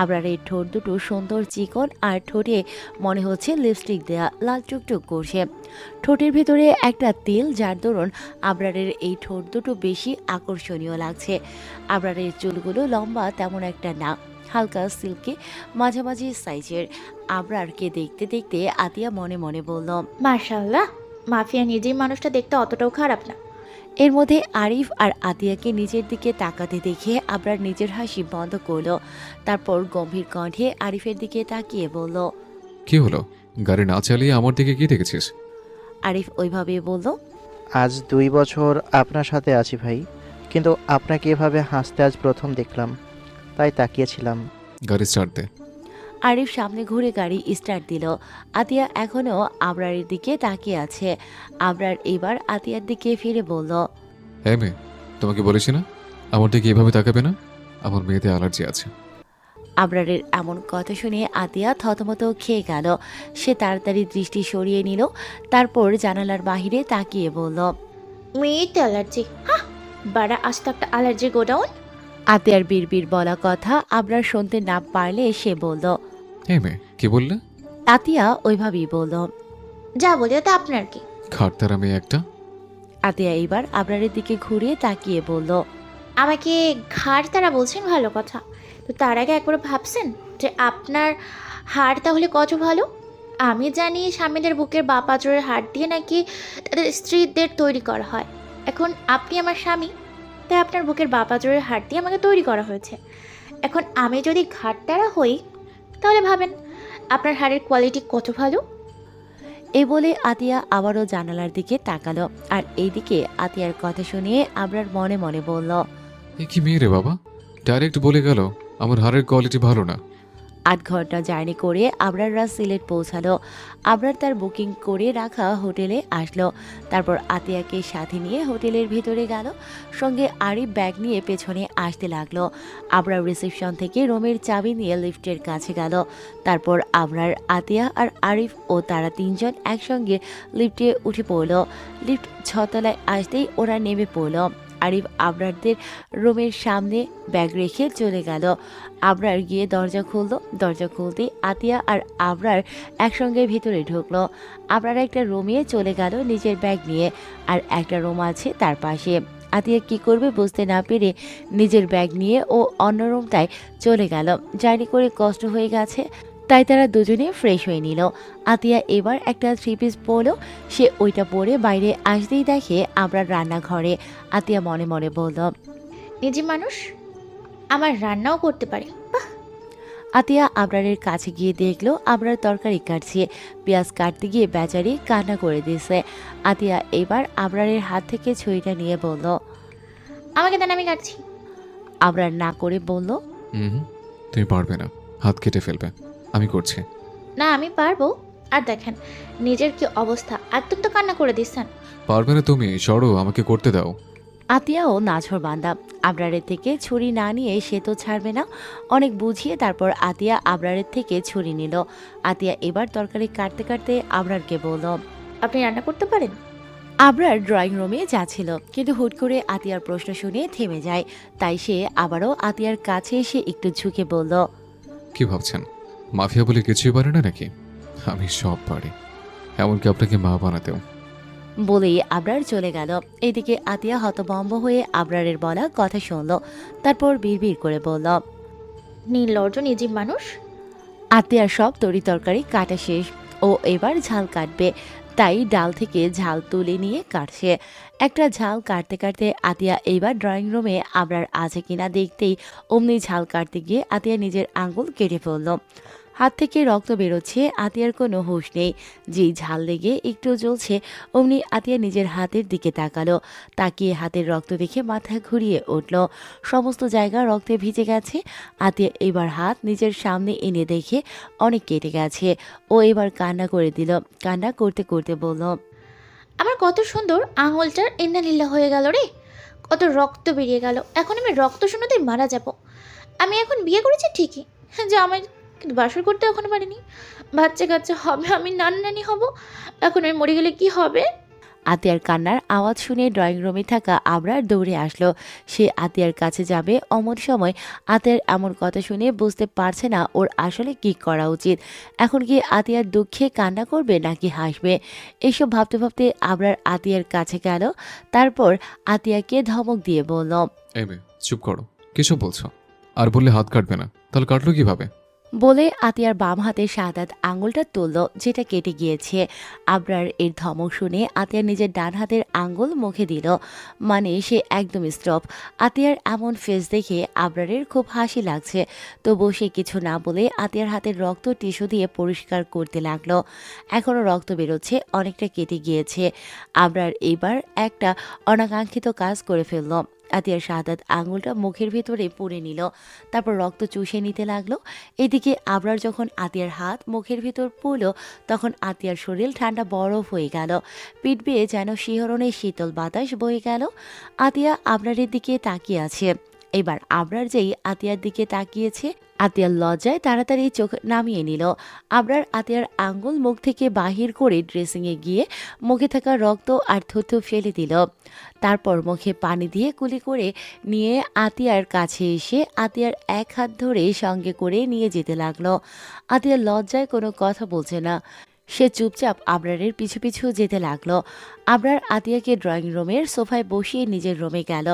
আবরারের ঠোঁট দুটো সুন্দর চিকন, আর ঠোঁটে মনে হচ্ছে লিপস্টিক দেয়া, লাল টুকটুক করছে। ঠোঁটের ভেতরে একটা তিল, যার দরুন আবরারের এই ঠোঁট দুটো বেশি আকর্ষণীয় লাগছে। আবরারের চুলগুলো লম্বা তেমন একটা না, হালকা সিল্কি, মাঝামাঝি সাইজের। আবরারকে দেখতে দেখতে আতিয়া মনে মনে বলল। মার্শাল্লাহ, মাফিয়া নিজেই মানুষটা দেখতে অতটাও খারাপ না। এর মধ্যে আরিফ আর আতিয়াকে নিজের দিকে তাকাতে দেখে আবরার নিজের হাসি বন্ধ করলো। তারপর গম্ভীর কণ্ঠে আরিফের দিকে তাকিয়ে বলল। কি হলো? গাড়ি না চালিয়ে আমার দিকে কি দেখেছিস? আরিফ ওইভাবে বলল। আজ 2 বছর আপনার সাথে আছি ভাই, কিন্তু আপনাকে এভাবে হাসতে আজ প্রথম দেখলাম, তাই তাকিয়েছিলাম। গাড়ি স্টার্ট দে। আরিফ সামনে ঘুরে গাড়ি স্টার্ট দিল। আতিয়া এখনও আবরারের দিকে তাকিয়ে আছে। আবরার এবার আতিয়ার দিকে ফিরে বলল। হ্যাঁ মেয়ে, তোমাকে বলেছি না আমার দিকে এভাবে তাকাবে না, আমার মেয়েতে অ্যালার্জি আছে। আবরারের এমন কথা শুনে আতিয়া থতমত খেয়ে গেল। সে তাড়াতাড়ি দৃষ্টি সরিয়ে নিল, তারপর জানালার বাহিরে তাকিয়ে বলল। মেয়েতে অ্যালার্জি? হ্যাঁ, বাড়া আজ তো একটা অ্যালার্জি গোডাউন। আতিয়ার বিড়বিড় বলা কথা আবরার শুনতে না পারলে সে বলল। হ্যাঁ মেয়ে, কি বললে? আতিয়া ওইভাবেই বলল। যা বলি ওটা আপনার কি? খাটতারা মেয়ে একটা। আতিয়া এবার আবরারের দিকে ঘুরিয়ে তাকিয়ে বলল। আমাকে ঘাড় তারা বলছেন ভালো কথা, তো তার আগে একবার ভাবছেন যে আপনার হাড় তাহলে কত ভালো? আমি জানি স্বামীদের বুকের বা পাঁজরের হাড় দিয়ে নাকি তাদের স্ত্রীদের তৈরি করা হয়। এখন আপনি আমার স্বামী, তাই আপনার বুকের বা পাঁজরের হাড় দিয়ে আমাকে তৈরি করা হয়েছে। এখন আমি যদি ঘাড়তারা হই, তাহলে ভাবেন আপনার হাড়ের কোয়ালিটি কত ভালো। এই বলে আতিয়া আবারও জানালার দিকে তাকালো। আর এইদিকে আতিয়ার কথা শুনিয়ে আবরার মনে মনে বলল। এ কি মেয়ে রে বাবা, ডাইরেক্ট বলে গেল আমার হাড়ের কোয়ালিটি ভালো না। 8 ঘন্টা জার্নি করে আবরাররা সিলেট পৌঁছালো। আবরার তার বুকিং করে রাখা হোটেলে আসলো। তারপর আতিয়াকে সাথে নিয়ে হোটেলের ভিতরে গেল। সঙ্গে আরিফ ব্যাগ নিয়ে পেছনে আসতে লাগলো। আবরার রিসেপশন থেকে রুমের চাবি নিয়ে লিফটের কাছে গেল। তারপর আবরার, আতিয়া আর আরিফ ও তারা 3 জন একসঙ্গে লিফটে উঠে পড়ল। লিফট 6 তলায় আসতেই ওরা নেমে পড়ল। আরিফ আবরারদের রুমের সামনে ব্যাগ রেখে চলে গেল। আবরার গিয়ে দরজা খুলল। দরজা খুলতেই আতিয়া আর আবরার একসঙ্গে ভিতরে ঢুকলো। আবরার একটা রুমে চলে গেল নিজের ব্যাগ নিয়ে, আর একটা রুম আছে তার পাশে। আতিয়া কি করবে বুঝতে না পেরে নিজের ব্যাগ নিয়ে ও অন্য রুমটায় চলে গেল। জার্নি করে কষ্ট হয়ে গেছে, তাই তারা দুজনে ফ্রেশ হয়ে নিল। আতিয়া এবার একটা 3 পিস পরলো। সে ওইটা পরে বাইরে আসতেই দেখে আবরার রান্নাঘরে। আতিয়া মনে মনে বলল। নিজে মানুষ আমার রান্নাও করতে পারে। আতিয়া আবরারের কাছে গিয়ে দেখলো আবরার তরকারি কাটছে। পেঁয়াজ কাটতে গিয়ে বেচারি কান্না করে দিয়েছে। আতিয়া এবার আবরারের হাত থেকে ছুরিটা নিয়ে বলল। আমাকে দেন, আমি কাটছি। আবরার না করে বলল। হুম, তুমি পারবে না, হাত কেটে ফেলবে। আমি করছি। না আমি পারবো। আর দেখেন নিজের কি অবস্থা, একদম তো কান্না করে দিচ্ছেন। পারবে না তুমি, সরো, আমাকে করতে দাও। আতিয়াও নাছর বান্দা। আবরারের থেকে ছুরি না নিয়ে সে তো ছাড়বে না। অনেক বুঝিয়ে তারপর আতিয়া আবরারের থেকে ছুরি নিল। আতিয়া এবার তরকারি কাটতে কাটতে আবরারকে বলল। আপনি রান্না করতে পারেন? আবরার ড্রয়িং রুমে যাচ্ছিল, কিন্তু হুট করে আতিয়ার প্রশ্ন শুনে থেমে যায়। তাই সে আবারও আতিয়ার কাছে এসে একটু ঝুঁকে বলল। কি ভাবছেন মাফিয়া বলে কিছুই পারে না নাকি? আমি সব পারি, এমনকি আপনাকে মা বানাতেও। বলেই আবরার চলে গেল। এদিকে আতিয়া হতভম্ব হয়ে আবরারের বলা কথা শুনল। তারপর বিড়বিড় করে বলল। নির্লজ্জ নিজীব মানুষ। আতিয়ার সব তরি তরকারি কাটা শেষ। ও এবার ঝাল কাটবে, তাই ডাল থেকে ঝাল তুলে নিয়ে কাটছে। একটা ঝাল কাটতে কাটতে আতিয়া এইবার ড্রয়িং রুমে আবরার আছে কিনা দেখতেই অমনি ঝাল কাটতে গিয়ে আতিয়া নিজের আঙ্গুল কেটে ফেলল। হাত থেকে রক্ত বেরোচ্ছে। আতিয়ার কোনো হুঁশ নেই। যেই ঝাল লেগে একটু জ্বলছে অমনি আতিয়া নিজের হাতের দিকে তাকালো। তাকিয়ে হাতের রক্ত দেখে মাথা ঘুরিয়ে উঠল। সমস্ত জায়গা রক্তে ভিজে গেছে। আতিয়া এবার হাত নিজের সামনে এনে দেখে অনেক কেটে গেছে। ও এবার কান্না করে দিল। কান্না করতে করতে বলল। আমার কত সুন্দর আঙুলটার ইন্নালিল্লা হয়ে গেল রে, কত রক্ত বেরিয়ে গেল। এখন আমি রক্ত শূন্যতায় মারা যাব। আমি এখন বিয়ে করেছি ঠিকই, যে আমার কিন্তু বাসর করতে এখনো পারিনি। বাচ্চা কাচ্চা হবে, আমি নানি হব। এখন আমি মরে গেলে কি হবে? আতিয়ার কান্নার আওয়াজ শুনে ড্রয়িং রুমে থাকা আবরার দৌড়ে আসলো। সে আতিয়ার কাছে যাবে অমন সময় আতিয়ার এমন কথা শুনে বুঝতে পারছে না ওর আসলে কি করা উচিত। এখন কি আতিয়ার দুঃখে কান্না করবে নাকি হাসবে? এইসব ভাবতে ভাবতে আবরার আতিয়ার কাছে গেল। তারপর আতিয়াকে ধমক দিয়ে বলল। এই মেয়ে, চুপ করো, কিসব বলছো? আর বললে হাত কাটবে না, তাহলে কাটলো কিভাবে? বলে আতিয়ার বাম হাতের সাদাত আঙুলটা তুলল, যেটা কেটে গিয়েছে। আবরার এর ধমক শুনে আতিয়া নিজের ডান হাতের আঙুল মুখে দিল, মানে সে একদম স্টপ। আতিয়ার এমন ফেস দেখে আবরারের খুব হাসি লাগছে, তবুও সে কিছু না বলে আতিয়ার হাতের রক্ত টিস্যু দিয়ে পরিষ্কার করতে লাগলো। এখনও রক্ত বেরোচ্ছে, অনেকটা কেটে গিয়েছে। আবরার এবার একটা অনাকাঙ্ক্ষিত কাজ করে ফেলল। আতিয়ার সাদাত আঙুলটা মুখের ভেতরে পুরে নিল, তারপর রক্ত চুষে নিতে লাগলো। এদিকে আবরার যখন আতিয়ার হাত মুখের ভেতর পড়ল, তখন আতিয়ার শরীর ঠান্ডা বরফ হয়ে গেল। পিঠ বেয়ে যেন শিহরণে শীতল বাতাস বয়ে গেল। আতিয়া আবরারের দিকে তাকিয়ে আছে। এবার আবরার যেই আতিয়ার দিকে তাকিয়েছে, আতিয়ার লজ্জায় তাড়াতাড়ি চোখ নামিয়ে নিল। আবরার আতিয়ার আঙ্গুল মুখ থেকে বাহির করে ড্রেসিংয়ে গিয়ে মুখে থাকা রক্ত আর থুথু ফেলে দিল। তারপর মুখে পানি দিয়ে কুলি করে নিয়ে আতিয়ার কাছে এসে আতিয়ার এক হাত ধরে সঙ্গে করে নিয়ে যেতে লাগলো। আতিয়ার লজ্জায় কোনো কথা বলছে না, সে চুপচাপ আবরারের পিছু পিছু যেতে লাগলো। আবরার আতিয়াকে ড্রয়িং রুমের সোফায় বসিয়ে নিজের রুমে গেল।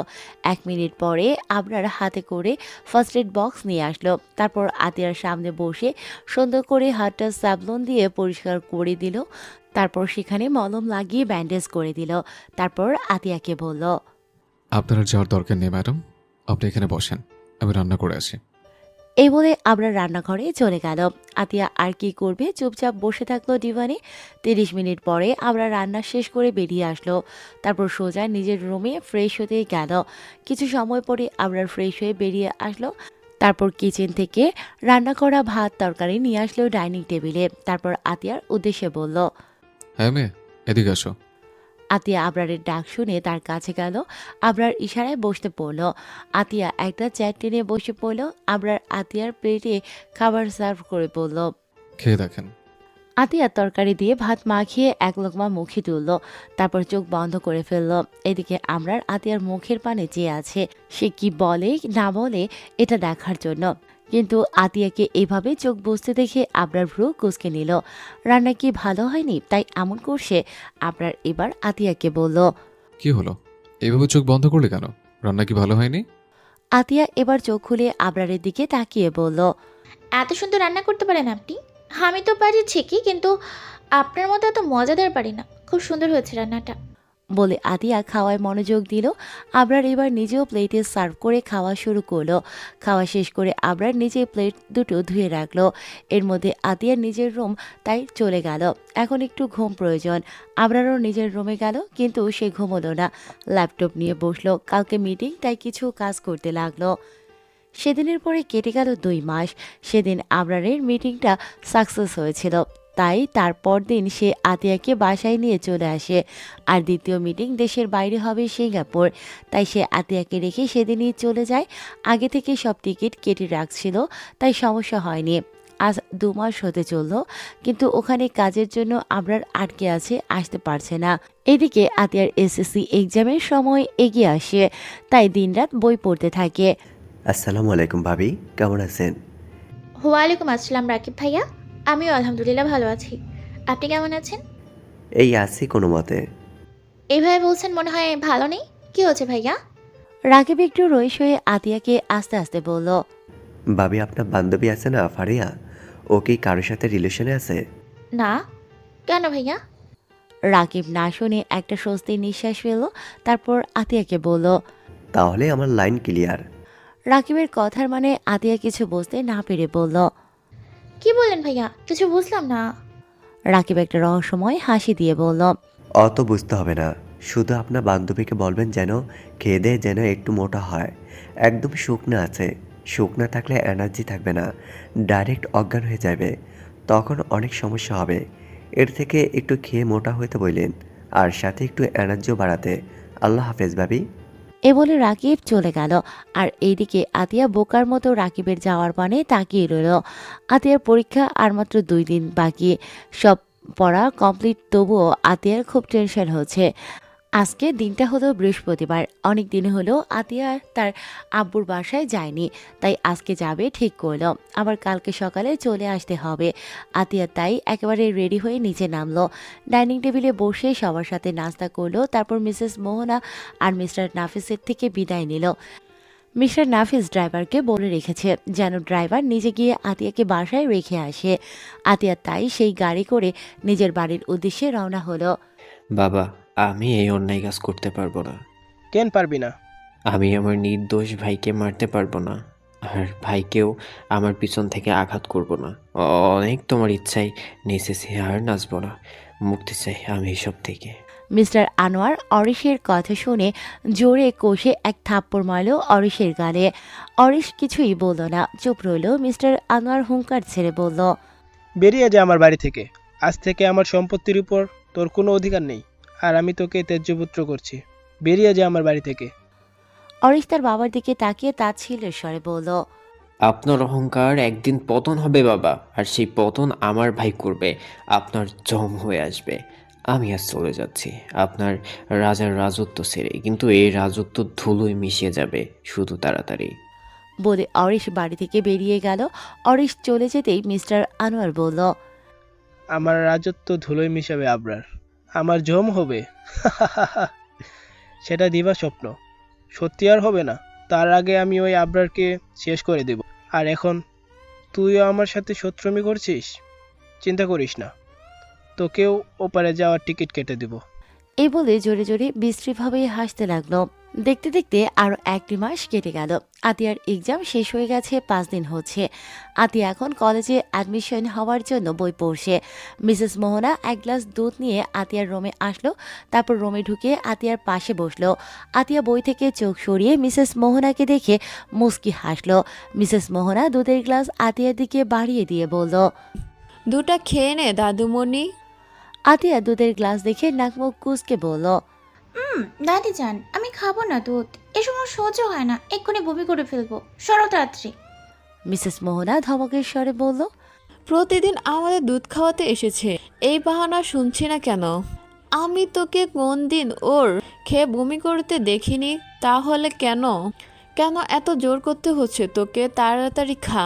1 মিনিট পরে আবরার হাতে করে ফার্স্ট এড বক্স নিয়ে আসলো। তারপর আতিয়ার সামনে বসে সুন্দর করে হাতটা সাবলন দিয়ে পরিষ্কার করে দিল। তারপর সেখানে মলম লাগিয়ে ব্যান্ডেজ করে দিল। তারপর আতিয়াকে বলল, আপনার আর যাওয়ার দরকার নেই ম্যাডাম, আপনি এখানে বসেন, আমি রান্না করে আসি। এই বলে আবরার রান্নাঘরে চলে গেল। আতিয়া আর কি করবে, চুপচাপ বসে থাকলো ডিভানে। 30 মিনিট পরে আবরার রান্না শেষ করে বেরিয়ে আসলো। তারপর সোজা নিজের রুমে ফ্রেশ হতে গেল। কিছু সময় পরে আবরার ফ্রেশ হয়ে বেরিয়ে আসলো। তারপর কিচেন থেকে রান্না করা ভাত তরকারি নিয়ে আসলো ডাইনিং টেবিলে। তারপর আতিয়ার উদ্দেশ্যে বলল, হ্যাঁ মেয়ে, এদিকে আসো। আতিয়া আবরারের ডাক শুনে তার কাছে গেল। আবরার ইশারায় বসতে পড়ল। আতিয়া একটা চেয়ার টেনে বসে পড়ল। আবরার আতিয়ার প্লেটে খাবার সার্ভ করে বলল। খেয়ে দেখেন। আতিয়া তরকারি দিয়ে ভাত মাখিয়ে এক লোকমা মুখে তুলল। তারপর চোখ বন্ধ করে ফেলল। এদিকে আবরার আতিয়ার মুখের পানে চেয়ে আছে, সে কি বলে না বলে এটা দেখার জন্য। কিন্তু আতিয়াকে এভাবে চোখ বুজতে দেখে আবরার ভ্রু কুঁচকে নিল। রান্না কি ভালো হয়নি তাই এমন করছে? আবরার এবার আতিয়াকে বলল। কি হলো, এইভাবে চোখ বন্ধ করলে কেন? রান্না কি ভালো হয়নি? আতিয়া এবার চোখ খুলে আবরারের দিকে তাকিয়ে বলল, এত সুন্দর রান্না করতে পারেন আপনি? আমি তো পারি ঠিকই, কিন্তু আপনার মতো এত মজাদার পারি না। খুব সুন্দর হয়েছে রান্নাটা। বলে আতিয়া খাওয়ায় মনোযোগ দিল। আবরার এবার নিজেও প্লেটে সার্ভ করে খাওয়া শুরু করলো। খাওয়া শেষ করে আবরার নিজে প্লেট দুটো ধুয়ে রাখলো। এর মধ্যে আতিয়ার নিজের রুম তাই চলে গেল। এখন একটু ঘুম প্রয়োজন। আবরারও নিজের রুমে গেল, কিন্তু সে ঘুমোলো না। ল্যাপটপ নিয়ে বসলো। কালকে মিটিং, তাই কিছু কাজ করতে লাগলো। সেদিনের পরে কেটে গেল 2 মাস। সেদিন আবরারের মিটিংটা সাকসেস হয়েছিল, তাই তারপর দিন সে আতিয়াকে বাসায় নিয়ে চলে আসে। আর দ্বিতীয় মিটিং দেশের বাইরে হবে, সিঙ্গাপুর। তাই সে আতিয়াকে রেখে সেদিনই চলে যায়। আগে থেকে সব টিকিট কেটে রাখছিল, তাই সমস্যা হয়নি। আজ 2 মাস হতে চলল, কিন্তু ওখানে কাজের জন্য আবরার আটকে আছে, আসতে পারছে না। এদিকে আতিয়ার এসএসসি এক্সামের সময় এগিয়ে আসে, তাই দিনরাত বই পড়তে থাকে। আসসালামু আলাইকুম ভাবি, কেমন আছেন? ওয়ালাইকুম আসসালাম রাকিব ভাইয়া। আমিও আলহামদুলিল্লাহ ভালো আছি। আপনি কেমন আছেন? এই আছি কোনো মতে। এইভাবে বলছেন, মনে হয় ভালো নেই। কি হচ্ছে ভাইয়া? রাকিব একটু রইস হয়ে আতিয়াকে আস্তে আস্তে বলল, ভাবি, আপনার বান্ধবী আছে না ফারিয়া, ও কি কারোর সাথে রিলেশনে আছে? না। কেন ভাইয়া? রাকিব না শুনে একটা স্বস্তির নিঃশ্বাস ফেলল। তারপর আতিয়াকে বলল। তাহলে আমার লাইন ক্লিয়ার। রাকিবের কথার মানে আতিয়া কিছু বুঝতে না পেরে বলল। কি বললেন ভাইয়া? কিছু বুঝলাম না। রাকিব একটা রহস্যময় হাসি দিয়ে বলল, অত বুঝতে হবে না, শুধু আপনার বান্ধবীকে বলবেন যেন খেয়ে দেয়ে যেন একটু মোটা হয়। একদম শুকনা আছে, শুকনা থাকলে এনার্জি থাকবে না, ডাইরেক্ট অজ্ঞান হয়ে যাবে, তখন অনেক সমস্যা হবে। এর থেকে একটু খেয়ে মোটা হইতে বললেন, আর সাথে একটু এনার্জিও বাড়াতে। আল্লাহ হাফেজ ভাবি। এ বলে রাকিব চলে গেল। আর এইদিকে আতিয়া বোকার মতো রাকিবের যাওয়ার পানে তাকিয়ে রইল। আতিয়ার পরীক্ষা আর মাত্র 2 দিন বাকি। সব পড়া কমপ্লিট, তবুও আতিয়ার খুব টেনশন হচ্ছে। আজকে দিনটা হলো বৃহস্পতিবার। অনেক দিন হলো আতিয়া তার আব্বুর বাসায় যায়নি, তাই আজকে যাবে ঠিক করলো। আবার কালকে সকালে চলে আসতে হবে। আতিয়া তাই একেবারে রেডি হয়ে নিচে নামলো। ডাইনিং টেবিলে বসে সবার সাথে নাস্তা করলো। তারপর মিসেস মোহনা আর মিস্টার নাফিসের থেকে বিদায় নিল। মিস্টার নাফিস ড্রাইভারকে বলে রেখেছে যেন ড্রাইভার নিজে গিয়ে আতিয়াকে বাসায় রেখে আসে। আতিয়া তাই সেই গাড়ি করে নিজের বাড়ির উদ্দেশ্যে রওনা হলো। বাবা, আমি এই অন্যায় কাজ করতে পারবো না। কেন পারবি না? আমি আমার নির্দোষ ভাইকে মারতে পারবো না, আর ভাইকেও আমার পিছন থেকে আঘাত করব না। অনেক তোমার ইচ্ছাই নেচেছি, আর নাচবো না। মুক্তি চাই আমি এসব থেকে। মিস্টার আনোয়ার অরিশের কথা শুনে জোরে কষে এক থাপ্পড় মারল অরিশের গালে। অরিশ কিছুই বলল না, চুপ রইল। মিস্টার আনোয়ার হুঙ্কার ছেড়ে বলল, বেরিয়ে যা আমার বাড়ি থেকে। আজ থেকে আমার সম্পত্তির উপর তোর কোনো অধিকার নেই, আর আমি তোকে ত্যায্যপুত্র করছি। বেরিয়ে যা আমার বাড়ি থেকে। অরিশ তার বাবার দিকে তাকিয়ে তাচ্ছিল্যের স্বরে বলল, আপনার অহংকার একদিন পতন হবে বাবা, আর সেই পতন আমার ভাই করবে, আপনার জম হয়ে আসবে। আমি আজ চলে যাচ্ছি আপনার রাজার রাজত্ব ছেড়ে, কিন্তু এই রাজত্ব ধুলোয় মিশে যাবে শুধু তাড়াতাড়ি। বলে অরিশ বাড়ি থেকে বেরিয়ে গেল। অরিশ চলে যেতেই মিস্টার আনোয়ার বলল, আমার রাজত্ব ধুলোয় মিশাবে আবরার, আমার জম হবে। সেটা দিবা স্বপ্ন, সত্যি আর হবে না। তার আগে আমি ওই আবরারকে শেষ করে দেব। আর এখন তুইও আমার সাথে শত্রুমি করছিস? চিন্তা করিস না, তোকেও ওপারে যাওয়ার টিকিট কেটে দেব। এই বলে জোরে জোরে বিশ্রীভাবে হাসতে লাগলো। দেখতে দেখতে আরো 1 মাস কেটে গেল। আতিয়ার এক্সাম শেষ হয়ে গেছে, 5 দিন হচ্ছে। আতিয়া এখন কলেজে অ্যাডমিশন হওয়ার জন্য বই পড়ছে। মিসেস মোহনা 1 গ্লাস দুধ নিয়ে আতিয়ার রুমে আসলো। তারপর রুমে ঢুকে আতিয়ার পাশে বসলো। আতিয়া বই থেকে চোখ সরিয়ে মিসেস মোহনাকে দেখে মুস্কি হাসলো। মিসেস মোহনা দুধের গ্লাস আতিয়ার দিকে বাড়িয়ে দিয়ে বলল, দুটা খেয়ে নে দাদুমণি। আতিয়া দুধের গ্লাস দেখে নাকমুখ কুঁচকে বলল, দাদি যান, আমি খাবো না দুধ, এ সময় সহ্য হয় না, এক্ষুনি বমি করে ফেলবো, সরো তাড়াতাড়ি। মিসেস মোহনা ধমকের স্বরে বলল, প্রতিদিন আমাদের দুধ খাওয়াতে এসেছে, এই বাহানা শুনছি না কেন? আমি তোকে কোন দিন ওর খেয়ে বমি করতে দেখিনি, তাহলে কেন কেন এত জোর করতে হচ্ছে তোকে? তাড়াতাড়ি খা।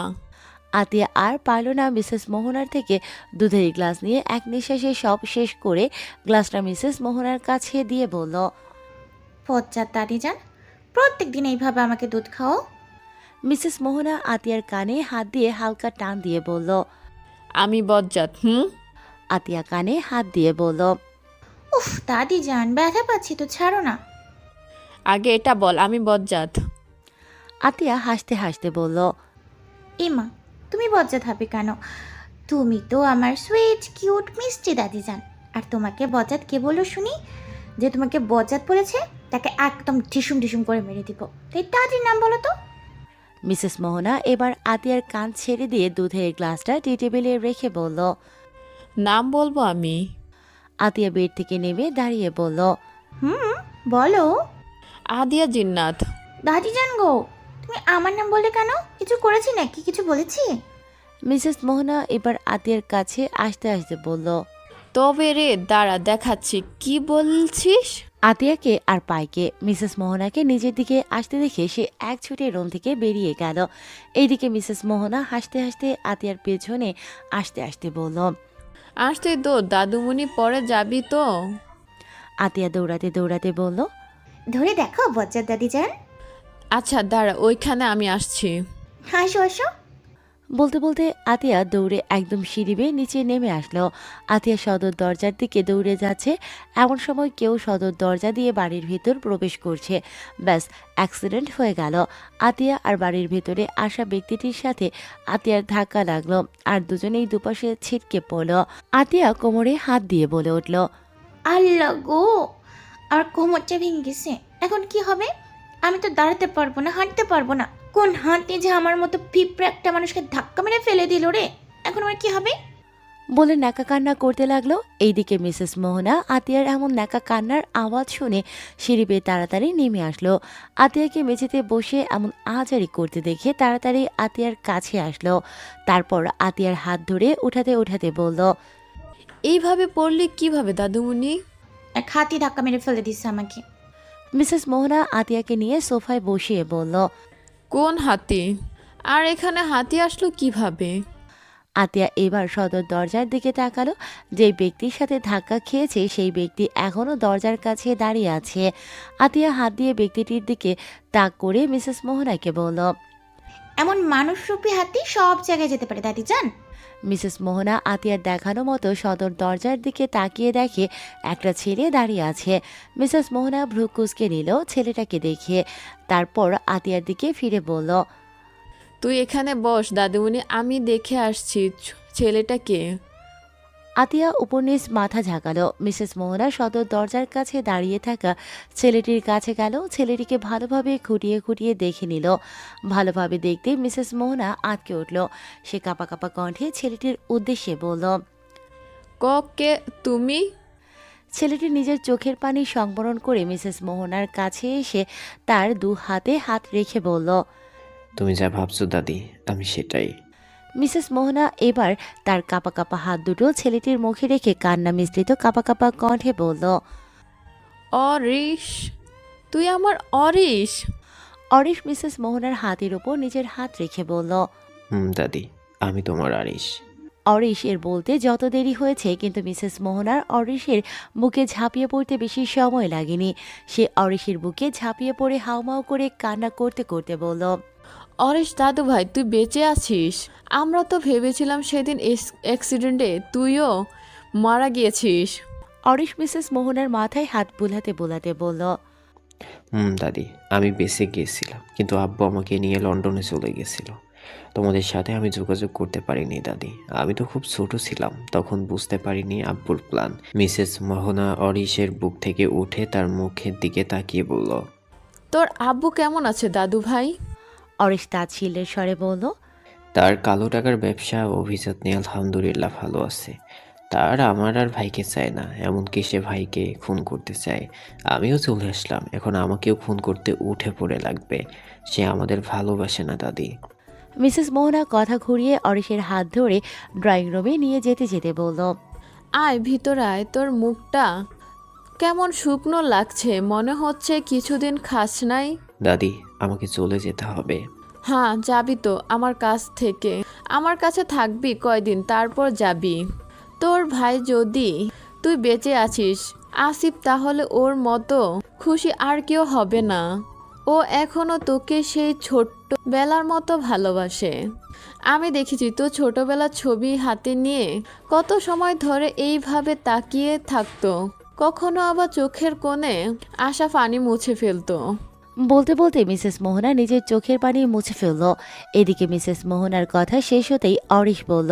আতিয়া আর পারল না মিসেস মোহনার থেকে দুধের গ্লাস নিয়ে এক নিঃশ্বাসে সব শেষ করে গ্লাসটা মিসেস মোহনার কাছে দিয়ে বলল, পচ্চার দাদি যান, প্রত্যেক দিন এইভাবে আমাকে দুধ খাও? মিসেস মোহনা আতিয়ার কানে হাত দিয়ে হালকা টান দিয়ে বলল। আমি বজ্জাত? আতিয়া কানে হাত দিয়ে বলল, উফ দাদি যান, ব্যথা পাচ্ছি তো, ছাড়ো না। আগে এটা বল আমি বজ্জাত? আতিয়া হাসতে হাসতে বলল, এমা, তুমি বজ্জাত হবে কেন? তুমি তো আমার সুইট কিউট মিষ্টি দাদি যান। আর তোমাকে বজ্জাত কে বললো শুনি? যে তোমাকে বজ্জাত বলেছে তাকে একদম ঢিসুম ঢিসুম করে মেরে দিব। তাই দাদির নাম বলো তো। মিসেস মোহনা এবার আতিয়ার কান ছেড়ে দিয়ে দুধের গ্লাসটা টি টেবিলে রেখে বলল। নাম বলবো আমি? আতিয়া বেড থেকে নেমে দাঁড়িয়ে বলল, বলো। আদিয়া জিন্নাত। দাদি যান গো, তুমি আমার নাম বললে কেন? কিছু করেছি নাকি? কিছু বলেছি? মিসেস মোহনা এবার আতিয়ার কাছে আসতে আসতে বলল, তবে রে দাঁড়া দেখাচ্ছি কি বলছিস। আতিয়াকে আর পাইকে মিসেস মোহনাকে নিজের দিকে আসতে দেখে সে এক ছুটে রুম থেকে বেরিয়ে গেল। এইদিকে মিসেস মোহনা হাসতে হাসতে আতিয়ার পেছনে আসতে আসতে বলল, আসতে তো দাদুমণি, পরে যাবি তো? আতিয়া দৌড়াতে দৌড়াতে বলল, ধরে দেখো বজ্জাত দাদি যান। আচ্ছা দাঁড়া, ওইখানে আমি আসছি। আসো আসো। বলতে বলতে আতিয়া দৌড়ে একদম সিঁড়ি বেয়ে নিচে নেমে আসলো। আতিয়া সদর দরজার দিকে দৌড়ে যাচ্ছে, এমন সময় কেউ সদর দরজা দিয়ে বাড়ির ভিতর প্রবেশ করছে। ব্যাস, অ্যাক্সিডেন্ট হয়ে গেল। আতিয়া আর বাড়ির ভেতরে আসা ব্যক্তিটির সাথে আতিয়ার ধাক্কা লাগলো, আর দুজনেই দুপাশে ছিটকে পড়ল। আতিয়া কোমরে হাত দিয়ে বলে উঠল, আল্লাহ গো, আমার কোমরটা ভেঙে গেছে, এখন কি হবে? আমি তো দাঁড়াতে পারবো না, হাঁটতে পারবো না। কোন হাঁটতে যে আমার মতো পিঁপড়ে একটা মানুষকে ধাক্কা মেরে ফেলে দিল রে, এখন আমার কি হবে? বলে ন্যাকা কান্না করতে লাগলো। এইদিকে মিসেস মোহনা আতিয়ার এমন ন্যাকা কান্নার আওয়াজ শুনে সিঁড়ি বেয়ে তাড়াতাড়ি নেমে আসলো। আতিয়াকে মেঝেতে বসে এমন আহাজারি করতে দেখে তাড়াতাড়ি আতিয়ার কাছে আসলো। তারপর আতিয়ার হাত ধরে উঠাতে উঠাতে বলল, এইভাবে পড়লে কিভাবে দাদুমণি? এক হাতি ধাক্কা মেরে ফেলে দিচ্ছে আমাকে। মিসেস মোহনা আতিয়াকে নিয়ে সোফায় বসিয়ে বলল, কোন হাতি? আর এখানে হাতি আসলো কিভাবে? আতিয়া এবার সদর দরজার দিকে তাকালো। যে ব্যক্তির সাথে ধাক্কা খেয়েছে সেই ব্যক্তি এখনো দরজার কাছে দাঁড়িয়ে আছে। আতিয়া হাত দিয়ে ব্যক্তিটির দিকে তাক করে মিসেস মোহনাকে বলল, এমন মানুষরূপী হাতি সব জায়গায় যেতে পারে দাদি যান। মিসেস মোহনা আতিয়ার দেখানো মতো সদর দরজার দিকে তাকিয়ে দেখে একটা ছেলে দাঁড়িয়ে আছে। মিসেস মোহনা ভ্রু কুঁচকে নিল ছেলেটাকে দেখে, তারপর আতিয়ার দিকে ফিরে বলল, তুই এখানে বস দাদুমণি, আমি দেখে আসছি ছেলেটাকে। আতিয়া উপর নিচ মাথা ঝাঁকালো। মিসেস মোহনা সদর দরজার কাছে দাঁড়িয়ে থাকা ছেলেটির কাছে গেল। ছেলেটিকে ভালোভাবে খুঁটিয়ে খুঁটিয়ে দেখে নিল। ভালোভাবে দেখতে মিসেস মোহনা আটকে উঠল। সে কাঁপা কাঁপা কণ্ঠে ছেলেটির উদ্দেশ্যে বলল, কে তুমি? ছেলেটি নিজের চোখের পানি সংবরণ করে মিসেস মোহনার কাছে এসে তার 2 হাতে হাত রেখে বলল। তুমি যা ভাবছো দাদি আমি সেটাই। মিসেস মোহনা এবার তার কাঁপা কাঁপা হাত দুটো ছেলেটির মুখে রেখে কান্না মিশ্রিত কাঁপা কাঁপা কণ্ঠে বলল। অরিশ, তুই আমার অরিশ। অরিশ মিসেস মোহনার হাতের ওপর নিজের হাত রেখে বলল। দাদি আমি তোমার আরিশ। অরিশ এর বলতে যত দেরি হয়েছে, কিন্তু মিসেস মোহনার অরিশের বুকে ঝাঁপিয়ে পড়তে বেশি সময় লাগেনি। সে অরিশের বুকে ঝাঁপিয়ে পড়ে হাউমাউ করে কান্না করতে করতে বলল। অরিশ দাদু ভাই, তুই বেঁচে আছিস? আমরা তো ভেবেছিলাম সেদিন অ্যাক্সিডেন্টে তুইও মারা গিয়েছিস। অরিশ মিসেস মোহনার মাথায় হাত বুলাতে বুলাতে বলল। দাদি আমি বেঁচে গিয়েছিলাম, কিন্তু আব্বু আমাকে নিয়ে লন্ডনে চলে গেছিল। তোমাদের সাথে আমি যোগাযোগ করতে পারিনি দাদি। আমি তো খুব ছোট ছিলাম, তখন বুঝতে পারিনি আব্বুর প্ল্যান। মিসেস মোহনা অরিশের বুক থেকে উঠে তার মুখের দিকে তাকিয়ে বলল। তোর আব্বু কেমন আছে দাদু ভাই? অরিশ তাচ্ছিল্যের স্বরে বলল। তার কালো টাকার ব্যবসা অভিজাত নিয়ে আলহামদুলিল্লাহ ভালো আছে। তার আমার আর ভাইকে চায় না, এমনকি সে ভাইকে খুন করতে চায়। আমিও চলে আসলাম, এখন আমাকেও খুন করতে উঠে পড়ে লাগবে। সে আমাদের ভালোবাসে না দাদি। মিসেস মোহনা কথা ঘুরিয়ে অরিশের হাত ধরে ড্রয়িং রুমে নিয়ে যেতে যেতে বলল। আয় ভিতর আয়, তোর মুখটা কেমন শুকনো লাগছে, মনে হচ্ছে কিছুদিন খাস নাই। দাদি আমাকে চলে যেতে হবে। হ্যাঁ যাবি তো আমার কাছ থেকে? আমার কাছে থাকবি কয়দিন, তারপর যাবি। তোর ভাই যদি তুই বেঁচে আছিস আসিফ, তাহলে ওর মতো খুশি আর কেউ হবে না। ও এখনো তোকে সেই ছোট্ট বেলার মতো ভালোবাসে। আমি দেখেছি তো ছোটবেলার ছবি হাতে নিয়ে কত সময় ধরে এইভাবে তাকিয়ে থাকতো, কখনো আবার চোখের কোণে আসা পানি মুছে ফেলতো। বলতে বলতে মিসেস মোহনা নিজের চোখের পানি মুছে ফেলল। এদিকে মিসেস মোহনার কথা শেষ হতেই অরিশ বলল।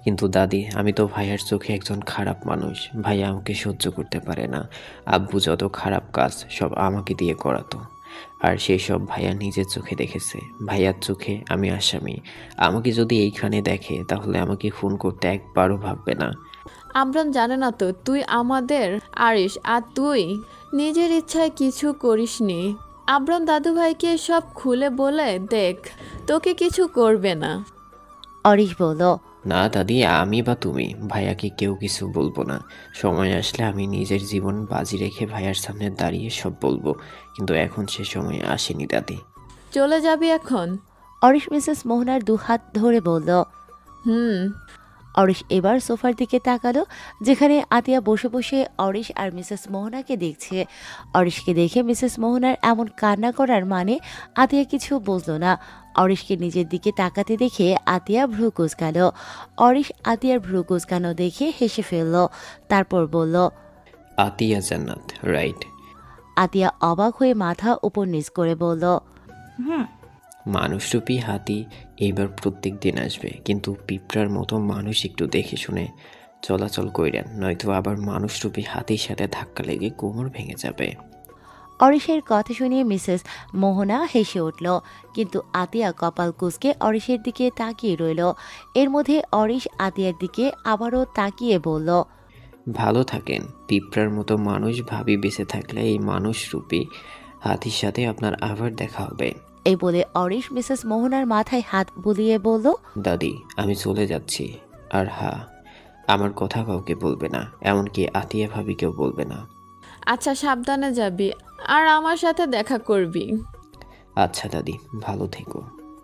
কিন্তু দাদি আমি তো ভাইয়ার চোখে একজন খারাপ মানুষ। ভাইয়া আমাকে সহ্য করতে পারে না। আব্বু যত খারাপ কাজ সব আমাকে দিয়ে করাতো, আর সেই সব ভাইয়া নিজের চোখে দেখেছে। ভাইয়ার চোখে আমি আসামি। আমাকে যদি এইখানে দেখে তাহলে আমাকে খুন করতে একবারও ভাববে না। আমরান জানে না তো তুই আমাদের আরিশ, আর তুই নিজের ইচ্ছায় কিছু করিসনি। আব্রাম দাদু ভাইকে সব খুলে বলে দেখ, তোকে কিছু করবে না। অরিশ বলল। না দাদি, আমি বা তুমি ভাইয়াকে কেউ কিছু বলবো না। সময় আসলে আমি নিজের জীবন বাজি রেখে ভাইয়ার সামনে দাঁড়িয়ে সব বলবো, কিন্তু এখন সে সময় আসেনি দাদি। চলে যাবি এখন? অরিশ মিসেস মোহনার 2 হাত ধরে বলল। অরিশ এবার সোফার দিকে তাকালো, যেখানে আতিয়া বসে বসে অরিশ আর মিসেস মোহনাকে দেখছে। অরিশকে দেখে মিসেস মোহনার এমন কান্না করার মানে আতিয়া কিছু বুঝল না। অরিশকে নিজের দিকে তাকাতে দেখে আতিয়া ভ্রু কুঁচকাল। অরিশ আতিয়ার ভ্রু কুঁচকানো দেখে হেসে ফেলল, তারপর বলল। আতিয়া জান্নাত, রাইট? আতিয়া অবাক হয়ে মাথা উপর নিচ করে বলল। মানুষরূপী হাতি এইবার প্রত্যেক দিন আসবে, কিন্তু পিঁপড়ার মতো মানুষ একটু দেখে শুনে চলাচল কইরেন, নয়তো আবার মানুষরূপী হাতির সাথে ধাক্কা লেগে কোমর ভেঙে যাবে। অরিশের কথা শুনে মিসেস মোহনা হেসে উঠল, কিন্তু আতিয়া কপাল কুঁচকে অরিশের দিকে তাকিয়ে রইল। এর মধ্যে অরিশ আতিয়ার দিকে আবারও তাকিয়ে বলল। ভালো থাকেন। পিঁপড়ার মতো মানুষ ভাবি বেঁচে থাকলে এই মানুষরূপী হাতির সাথে আপনার আবার দেখা হবে। এই বলে অরিশ মিসেস মোহনার মাথায় হাত বুলিয়ে বলল। দাদি আমি চলে যাচ্ছি, আর হ্যাঁ আমার কথা কাউকে বলবে না, এমনকি আতিয়া ভাবিকেও বলবে না। আচ্ছা সাবধানে যাবি, আর আমার সাথে দেখা করবি। আচ্ছা দাদি, ভালো থেকো।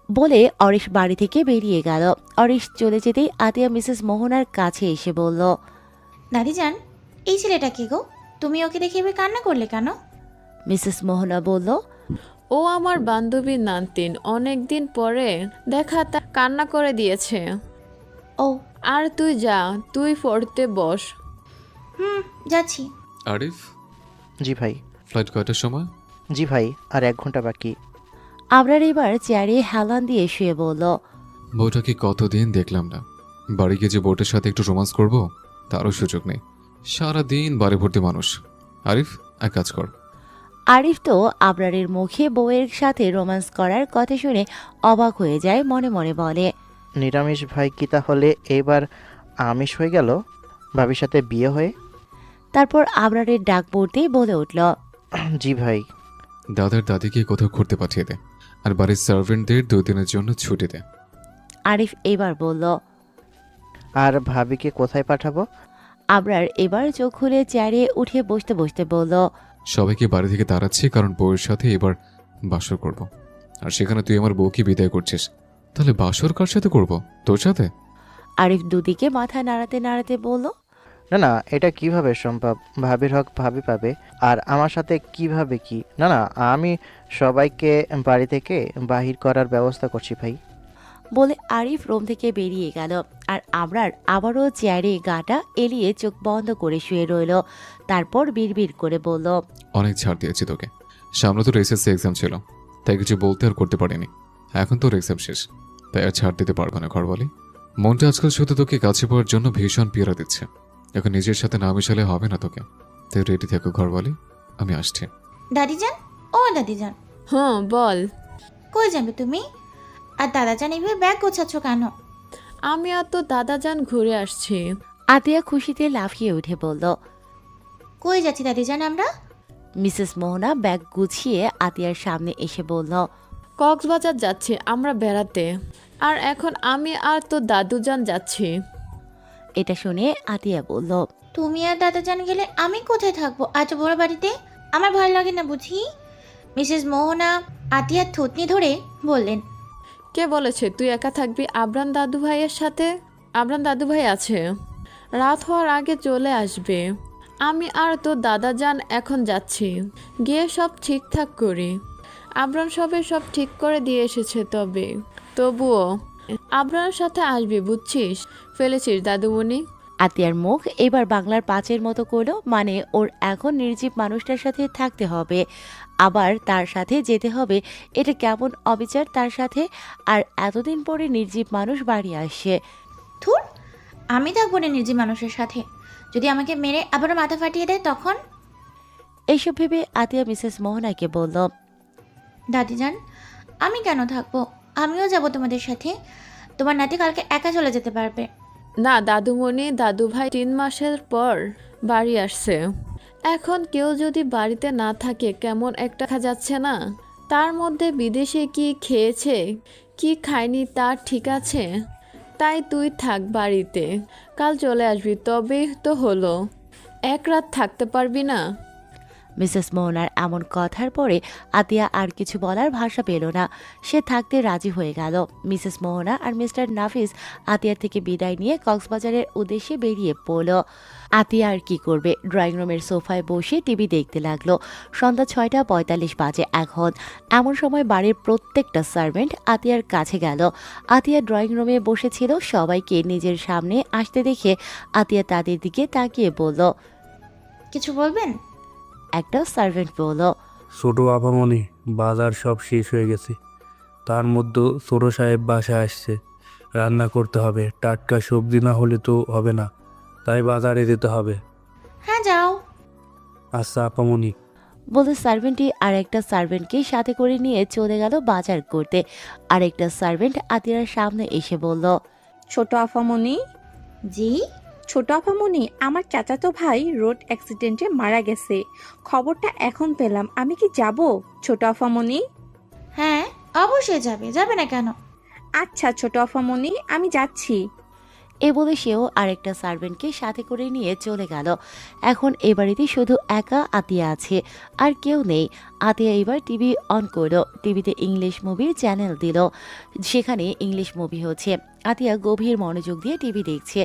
বলে অরিশ বাড়ি থেকে বেরিয়ে গেল। অরিশ চলে যেতেই আতিয়া মিসেস মোহনার কাছে এসে বলল। দাদি যান, এই ছেলেটা কি গো? তুমি ওকে দেখে এভাবে কান্না করলে কেন? মিসেস মোহনা বলল। ও আমার বান্ধবীর নানতিন, অনেক দিন পরে দেখা, তা কান্না করে দিয়েছে। ও আর তুই যা, তুই পড়তে বস। যাচ্ছি। আরিফ, জি ভাই। ফ্লাইট কয়টার সময়? জি ভাই, আর 1 ঘন্টা বাকি। আবরার এবার চেয়ারে হেলান দিয়ে শুয়ে বলল। বউটাকে কতদিন দেখলাম না। বাড়ি গিয়ে যে বউটার সাথে একটু রোমান্স করব তারও সুযোগ নেই। সারাদিন বাড়ি ভর্তি মানুষ। আরিফ এক কাজ কর। আরিফ তো আবরারের মুখে বউয়ের সাথে রোম্যান্স করার কথা শুনে অবাক হয়ে যায়, মনে মনে বলে। নিরামিষ ভাই কি তাহলে এবার আমিষ হয়ে গেল ভাবির সাথে বিয়ে হয়ে? তারপর আবরারের ডাক পড়তেই বলে উঠল, জি ভাই। দাদার দাদিকে কোথাও ঘুরতে পাঠিয়ে দে, আর বাড়ির সার্ভেন্টদের 2 দিনের জন্য ছুটি দে। আরিফ এবার বলল। আর ভাবিকে কোথায় পাঠাবো? আবরার এবার চোখ খুলে চেয়ারে উঠে বসতে বসতে বলল, সবাইকে বাড়ি থেকে তাড়াচ্ছি কারণ বউয়ের সাথে এবার বাসর করব। আর সেখানে তুই আমার বউকে বিদায় করছিস, তাহলে বাসর কার সাথে করব? তোর সাথে? আরিফ দুদিকে মাথা নাড়াতে নাড়াতে বলল, না না, এটা কিভাবে সম্ভব? ভাবির হক ভাবি পাবে, আর আমার সাথে কিভাবে কি? না না, আমি সবাইকে বাড়ি থেকে বাহির করার ব্যবস্থা করছি ভাই। বলে আরিফ রুম থেকে বেরিয়ে গেল। আর আবরার আবারও চেয়ারে গাটা এলিয়ে চোখ বন্ধ করে শুয়ে রইল। তারপর বিড়বিড় করে বলল, অনেক ছাড় দিয়েছি তোকে। সামনে তোর এসএসসি এক্সাম ছিল, তাই কিছু বলতে আর করতে পারিনি। এখন তোর এক্সাম শেষ, তাই আর ছাড় দিতে পারবো না। ঘর বলি, মনটা আজকাল শুধু তোকে কাছে পাওয়ার জন্য ভীষণ পীড়া দিচ্ছে। এখন নিজের সাথে না মিশালে হবে না তোকে। তাই রেডি থেকো ঘর বলি, আমি আসছি। দাদিজান, ও দাদিজান, হ্যাঁ বল। কই যাবে তুমি? আর দাদাজান এইভাবে ব্যাগ গোছাচ্ছ কেন? আমি আর তো দাদাজান ঘুরে আসছি। আতিয়া খুশিতে লাফিয়ে উঠে বলল। কই যাচ্ছি দাদিজান আমরা? মিসেস মোহনা ব্যাগ গুছিয়ে আতিয়ার সামনে এসে বলল, কক্সবাজার যাচ্ছি আমরা বেড়াতে। আর এখন আমি আর তো দাদুজান যাচ্ছি। এটা শুনে আতিয়া বলল, তুমি আর দাদাজান গেলে আমি কোথায় থাকবো এত বড় বাড়িতে? আমার ভয় লাগে না বুঝি? মিসেস মোহনা আতিয়ার থুতনি ধরে বললেন। কে বলেছে তুই একা থাকবি আবরান দাদু ভাইয়ের সাথে? আবরান দাদু ভাই আছে, রাত হওয়ার আগে চলে আসবে। আমি আর তো দাদাজান এখন যাচ্ছি, গিয়ে সব ঠিকঠাক করি। আবরান সব ঠিক করে দিয়ে এসেছে, তবুও আবরানের সাথে আসবি, বুঝছিস? ফেলেছিস দাদুমণি। আতিয়ার মুখ এবার বাংলার 5-এর মতো করলো, মানে ওর এখন নির্জীব মানুষটার সাথে থাকতে হবে, আবার তার সাথে যেতে হবে। এটা কেমন অবিচার তার সাথে। আর এতদিন পরে নির্জীব মানুষ বাড়ি আসছে। থুর, আমি থাকবো না নির্জীব মানুষের সাথে। যদি আমাকে মেরে আবারও মাথা ফাটিয়ে দেয় তখন? এইসব ভেবে আতিয়া মিসেস মোহনাকে বলল, দাদিজান, আমি কেন থাকবো? আমিও যাব তোমাদের সাথে। তোমার নাতি কালকে একা চলে যেতে পারবে। না দাদুমণি, দাদু ভাই 3 মাসের পর বাড়ি আসছে। এখন কেউ যদি বাড়িতে না থাকে কেমন একটা দেখা যাচ্ছে না? তার মধ্যে বিদেশে কি খেয়েছে কি খায়নি তার ঠিক আছে। তাই তুই থাক বাড়িতে, কাল চলে আসবি, তবেই তো হলো। 1 রাত থাকতে পারবি না? মিসেস মোহনার এমন কথার পরে আতিয়া আর কিছু বলার ভাষা পেল না। সে থাকতে রাজি হয়ে গেল। মিসেস মোহনা আর মিস্টার নাফিস আতিয়ার থেকে বিদায় নিয়ে কক্সবাজারের উদ্দেশ্যে বেরিয়ে পড়ল। আতিয়া আর কি করবে, ড্রয়িং রুমের সোফায় বসে টিভি দেখতে লাগলো। সন্ধ্যা 6:45 বাজে এখন। এমন সময় বাড়ির প্রত্যেকটা সার্ভেন্ট আতিয়ার কাছে গেল। আতিয়া ড্রয়িং রুমে বসেছিল। সবাইকে নিজের সামনে আসতে দেখে আতিয়া তাদের দিকে তাকিয়ে বলল, কিছু বলবেন? একটা সার্ভেন্ট বলল, ছোট আপামনি, বাজার সব শেষ হয়ে গেছে, তার মধ্যে ছোট সাহেব বাসায় আসছে, রান্না করতে হবে, টাটকা সবজি না হলে তো হবে না, তাই বাজারে যেতে হবে। হ্যাঁ যাও। আচ্ছা আপামনি। বলে সার্ভেন্টটি আরেকটা সার্ভেন্টকে সাথে করে নিয়ে চলে গেল বাজার করতে। আরেকটা সার্ভেন্ট আতিয়ার সামনে এসে বলল, ছোট আফামনি। জি? ছোট আফামনি, আমার চাচাতো ভাই রোড অ্যাক্সিডেন্টে মারা গেছে, খবরটা এখন পেলাম। আমি কি যাব ছোট আফামনি? হ্যাঁ অবশ্যই যাবে, যাবে না কেন? আচ্ছা ছোট আফামনি, আমি যাচ্ছি। এ বলে সেও আরেকটা সার্ভেন্টকে সাথে করে নিয়ে চলে গেল। এখন এ বাড়িতে শুধু একা আতিয়া আছে, আর কেউ নেই। আতিয়া এবার টিভি অন করলো। টিভিতে ইংলিশ মুভির চ্যানেল দিল। সেখানে ইংলিশ মুভি হচ্ছে। আতিয়া গভীর মনোযোগ দিয়ে টিভি দেখছে।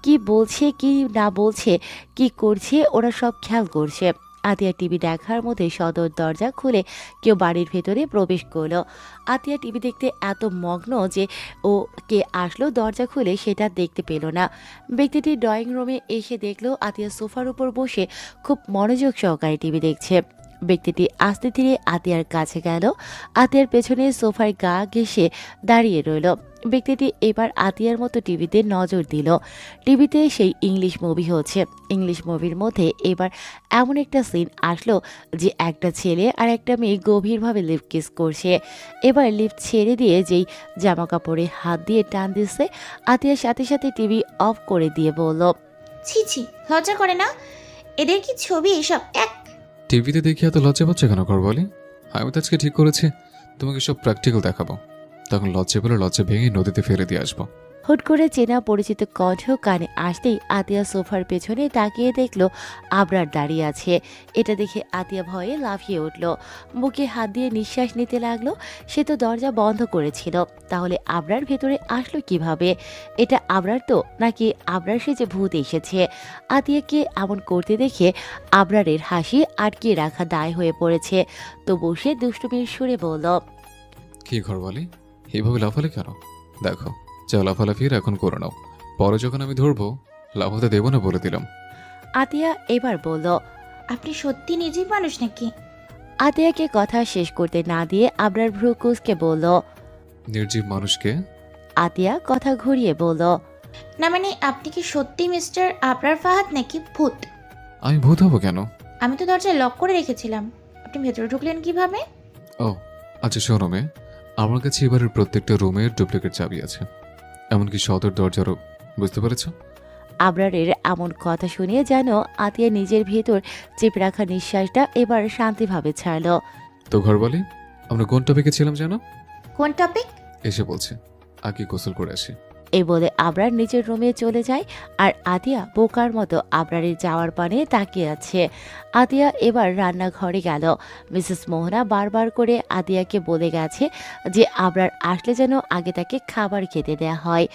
কি বলছে কি না বলছে, কি করছে ওরা সব খেয়াল করছে। আতিয়া টিভি দেখার মধ্যে সদর দরজা খুলে কেউ বাড়ির ভেতরে প্রবেশ করলো। আতিয়া টিভি দেখতে এত মগ্ন যে ও কে আসলো দরজা খুলে সেটা দেখতে পেল না। ব্যক্তিটি ড্রয়িং রুমে এসে দেখলো আতিয়া সোফার উপর বসে খুব মনোযোগ সহকারে টিভি দেখছে। ব্যক্তিটি আস্তে ধীরে আতিয়ার কাছে গেল। আতিয়ার পেছনে সোফার গা ঘেঁষে দাঁড়িয়ে রইল। ব্যক্তিটি এবার আতিয়ার মতো টিভিতে নজর দিল। টিভিতে সেই ইংলিশ মুভি হচ্ছে। ইংলিশ মুভির মধ্যে এবার এমন একটা সিন আসলো যে একটা ছেলে আর একটা মেয়ে গভীরভাবে লিপ কিস করছে। এবার লিফট ছেড়ে দিয়ে যেই জামা কাপড়ে হাত দিয়ে টান দিচ্ছে, আতিয়ার সাথে সাথে টিভি অফ করে দিয়ে বলল, ছি ছি, লজ্জা করে না? এদের কি ছবি এসব এক। টিভিতে দেখি এত লজ্জা পাচ্ছে কেন ঘর বলি? আমি তো আজকে ঠিক করেছি তোমাকে সব প্র্যাকটিক্যাল দেখাবো, তখন লজ্জা পেলে লজ্জা ভেঙে নদীতে ফেলে দিয়ে আসবো। হুট করে চেনা পরিচিত কণ্ঠ কানে আসতেই আতিয়া সোফার পেছনে তাকিয়ে দেখলো আবরার দাঁড়িয়ে আছে। এটা দেখে আতিয়া ভয়ে লাফিয়ে উঠল, বুকে হাত দিয়ে নিঃশ্বাস নিতে লাগলো। সে তো দরজা বন্ধ করেছিল, তাহলে আবরার ভেতরে আসলো কিভাবে? এটা আবরার তো, নাকি আবরার সে যে ভূত এসেছে? আতিয়াকে এমন করতে দেখে আবরারের হাসি আটকে রাখা দায় হয়ে পড়েছে। তো বসে দুষ্টুমির সুরে বলল, কি ঘর বলি, এইভাবে লাফালে কেন? দেখো, যা লাফালাফির এখন করে নাও, পরে যখন আমি ধরবো লাফাতে দেবো না বলে দিলাম। আতিয়া এবার বলল। আপনি সত্যি নিজেই মানুষ নাকি? আতিয়াকে কথা শেষ করতে না দিয়ে আবরার ভ্রু কুঁচকে বলল। নির্জীব মানুষকে? আতিয়া কথা ঘুরিয়ে বলল। না মানে আপনি কি সত্যি মিস্টার আবরার ফাহাদ নাকি ভূত? আমি ভূত হবো কেন? আমি তো দরজায় লক করে রেখেছিলাম, আপনি ভেতরে ঢুকলেন কিভাবে? ও আচ্ছা, শোনো মেয়ে, আমার কাছে এবারের প্রত্যেকটা রুমের ডুপ্লিকেট চাবি আছে, এমনকি সদর দরজারও। বুঝতে পেরেছ? আবরারের এমন কথা শুনে যেন আতিয়া নিজের ভেতর চেপে রাখা নিঃশ্বাসটা এবার শান্তিভাবে ছাড়ল। তো ঘর বলি, আমরা কোন টপিকে ছিলাম জানো? কোন টপিক? এসে বলছে, আগে গোসল করে আসি। এই বলে আবরার নিজের রুমে চলে যায়, আর আতিয়া বোকার মতো আবরারের যাওয়ার পানে তাকিয়ে আছে। আতিয়া এবার রান্নাঘরে গেল। মিসেস মোহনা বারবার করে আতিয়াকে বলে গেছে যে আবরার আসলে যেন আগে তাকে খাবার খেতে দেয়া হয়।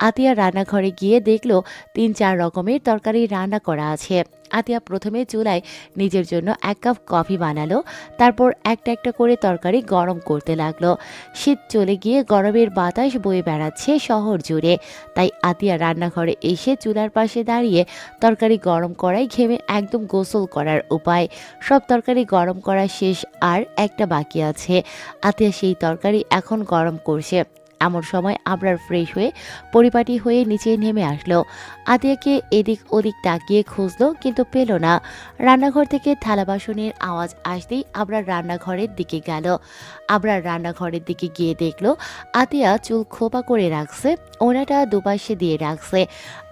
আতিয়া রান্নাঘরে গিয়ে দেখলো 3-4 রকমের তরকারি রান্না করা আছে। আতিয়া প্রথমে চুলায় নিজের জন্য 1 কাপ কফি বানালো, তারপর একটা একটা করে তরকারি গরম করতে লাগলো। শীত চলে গিয়ে গরমের বাতাস বয়ে বেড়াচ্ছে শহর জুড়ে, তাই আতিয়া রান্নাঘরে এসে চুলার পাশে দাঁড়িয়ে তরকারি গরম করায় ঘেমে একদম গোসল করার উপায়। সব তরকারি গরম করা শেষ, আর একটা বাকি আছে। আতিয়া সেই তরকারি এখন গরম করছে। এমন সময় আবরার ফ্রেশ হয়ে পরিপাটি হয়ে নিচে নেমে আসলো। আতিয়াকে এদিক ওদিক তাকিয়ে খুঁজলো, কিন্তু পেল না। রান্নাঘর থেকে থালা বাসনের আওয়াজ আসতেই আবরার রান্নাঘরের দিকে গেল। আবরার রান্নাঘরের দিকে গিয়ে দেখলো আতিয়া চুল খোপা করে রাখছে, ওনাটা দুপাশে দিয়ে রাখছে।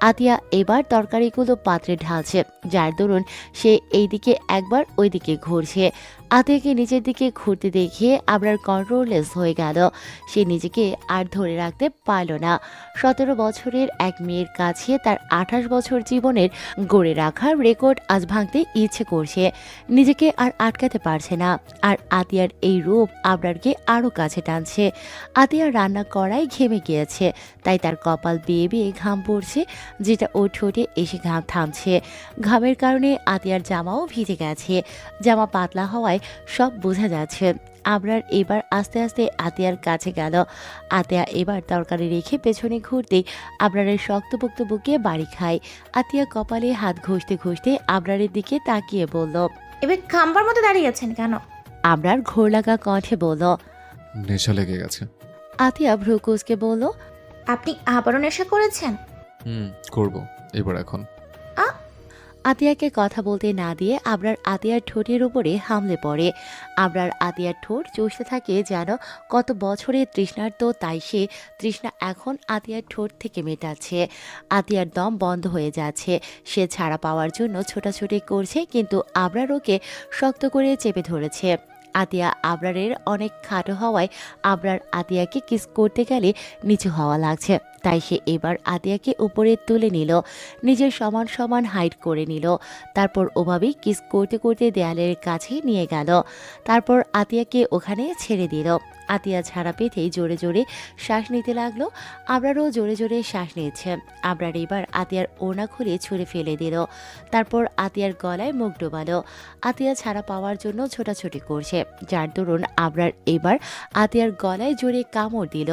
আতিয়া এবার তরকারিগুলো পাত্রে ঢালছে, যার দরুন সে এইদিকে একবার ওইদিকে ঘুরছে। আতিয়াকে নিচের দিকে ঘুরতে দেখিয়ে আবরার কন্ট্রোললেস হয়ে গেল। সে নিজেকে আর ধরে রাখতে পারল না। 17 বছরের এক মেয়ের কাছে তার 28 বছর জীবনের গড়ে রাখার রেকর্ড আজ ভাঙতে ইচ্ছে করছে। নিজেকে আর আটকাতে পারছে না। আর আতিয়ার এই রূপ আবরারকে আরও কাছে টানছে। আতিয়ার রান্না করাই ঘেমে গিয়েছে, তাই তার কপাল বেয়ে বেয়ে ঘাম পড়ছে, যেটা ওর ঠোঁটে এসে ঘাম থামছে। ঘামের কারণে আতিয়ার জামাও ভিজে গেছে। জামা পাতলা হওয়ায় সব বোঝা যাচ্ছে। আবরার এবার আস্তে আস্তে আতিয়ার কাছে গেল। আতিয়া এবার তরকারি রেখে পেছনে ঘুরতেই আবরারের শক্তপোক্ত বুকে বাড়ি খায়। আতিয়া কপালে হাত ঘষতে ঘষতে আবরারের দিকে তাকিয়ে বলল। এবার খাম্বার মতো দাঁড়িয়ে আছেন কেন? আবরার ঘোর লাগা কণ্ঠে বলল। নেশা লেগে গেছে। আতিয়া ভ্রু কুঁচকে বলল। আপনি আবারও নেশা করেছেন? করবো এবার এখন। আতিয়াকে কথা বলতে না দিয়ে আবরার আতিয়ার ঠোঁটের উপরে হামলে পড়ে। আবরার আতিয়ার ঠোঁট চষতে থাকে যেন কত বছরের তৃষ্ণার্ত, তাই সে তৃষ্ণা এখন আতিয়ার ঠোঁট থেকে মেটাচ্ছে। আতিয়ার দম বন্ধ হয়ে যাচ্ছে। সে ছাড়া পাওয়ার জন্য ছোটাছুটি করছে, কিন্তু আবরার ওকে শক্ত করে চেপে ধরেছে। আতিয়া আবরারের অনেক খাটো হওয়ায় আবরার আতিয়াকে কিস করতে গেলে নিচু হওয়া লাগছে, তাই সে এবার আতিয়াকে উপরে তুলে নিল, নিজের সমান সমান হাইট করে নিল। তারপর ওভাবেই কিস করতে করতে দেয়ালের কাছে নিয়ে গেল। তারপর আতিয়াকে ওখানে ছেড়ে দিল। আতিয়া ছাড়া পেতেই জোরে জোরে শ্বাস নিতে লাগলো। আবরারও জোরে জোরে শ্বাস নিয়েছে। আবরার এবার আতিয়ার ওড়না খুলে ছুঁড়ে ফেলে দিল। তারপর আতিয়ার গলায় মুখ ডোবালো। আতিয়া ছাড়া পাওয়ার জন্য ছোটাছুটি করছে, যার দরুন আবরার এবার আতিয়ার গলায় জোরে কামড় দিল।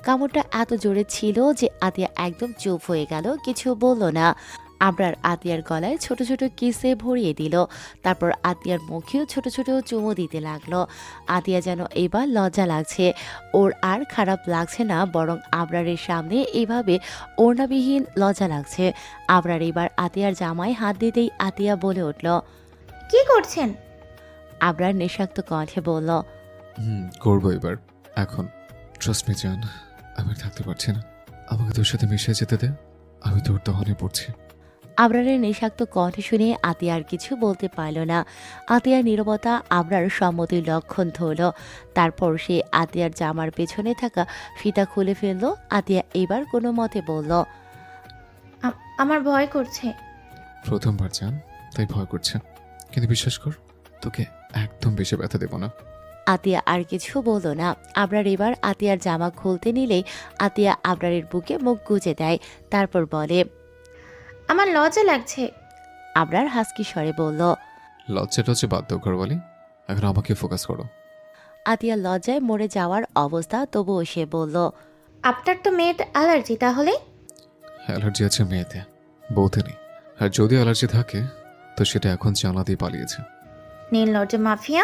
কামড়টা এত জোরে ছিল যে আতিয়া একদম চুপ হয়ে গেল, কিছু বলল না। আবরার আতিয়ার গলায় ছোট ছোট কিসে ভরিয়ে দিল। তারপর আতিয়ার মুখেও ছোট ছোট চুমু দিতে লাগলো। আতিয়া যেন এবার লজ্জা লাগছে। ওর আর খারাপ লাগছে না, বরং আবরারের সামনে এইভাবে ওড়নাবিহীন লজ্জা লাগছে। আবরার এবার আতিয়ার জামায় হাত দিতেই আতিয়া বলে উঠল। কি করছেন? আবরার নেশাক্ত কণ্ঠে বলল। করবো এবার এখন। ট্রাস্ট মি জান, আমি থাকতে পারছি না, আমাকে তোর সাথে মিশে যেতে দে, আমি তোর দহনে পড়ছি। আবরারের নেশাক্ত কণ্ঠ শুনে আতিয়া আর কিছু বলতে পারল না। আতিয়ার নীরবতা আবরার সম্মতির লক্ষণ ধরল। তারপর সে আতিয়ার জামার পেছনে থাকা ফিতা খুলে ফেলল। আতিয়া এবার কোনো মতে বলল, আমার ভয় করছে। প্রথমবার জান, তাই ভয় করছে, কিন্তু বিশ্বাস কর, তোকে একদম বেশি ব্যথা দেব না। আতিয়া আর কিছু বলল না। আবরার এবার আতিয়ার জামা খুলতে নিলেই আতিয়া আবরারের বুকে মুখ গুজে দেয়। তারপর বলে, আমার লজ্জা লাগছে। আবরার হাসকি স্বরে বলল, লজ্জা টজ্জা বাদ দাও ঘরওয়ালি, এখন আমাকে ফোকাস করো। আতিয়া লজ্জায় মরে যাওয়ার অবস্থা, তবুও সে বলল, আপনার তো মেয়েতে অ্যালার্জি, তাহলে? অ্যালার্জি আছে মেয়েতে, বউতে নেই। আর যদি অ্যালার্জি থাকে তো সেটা এখন জানলা দিয়ে পালিয়েছে। নির্লজ্জ মাফিয়া,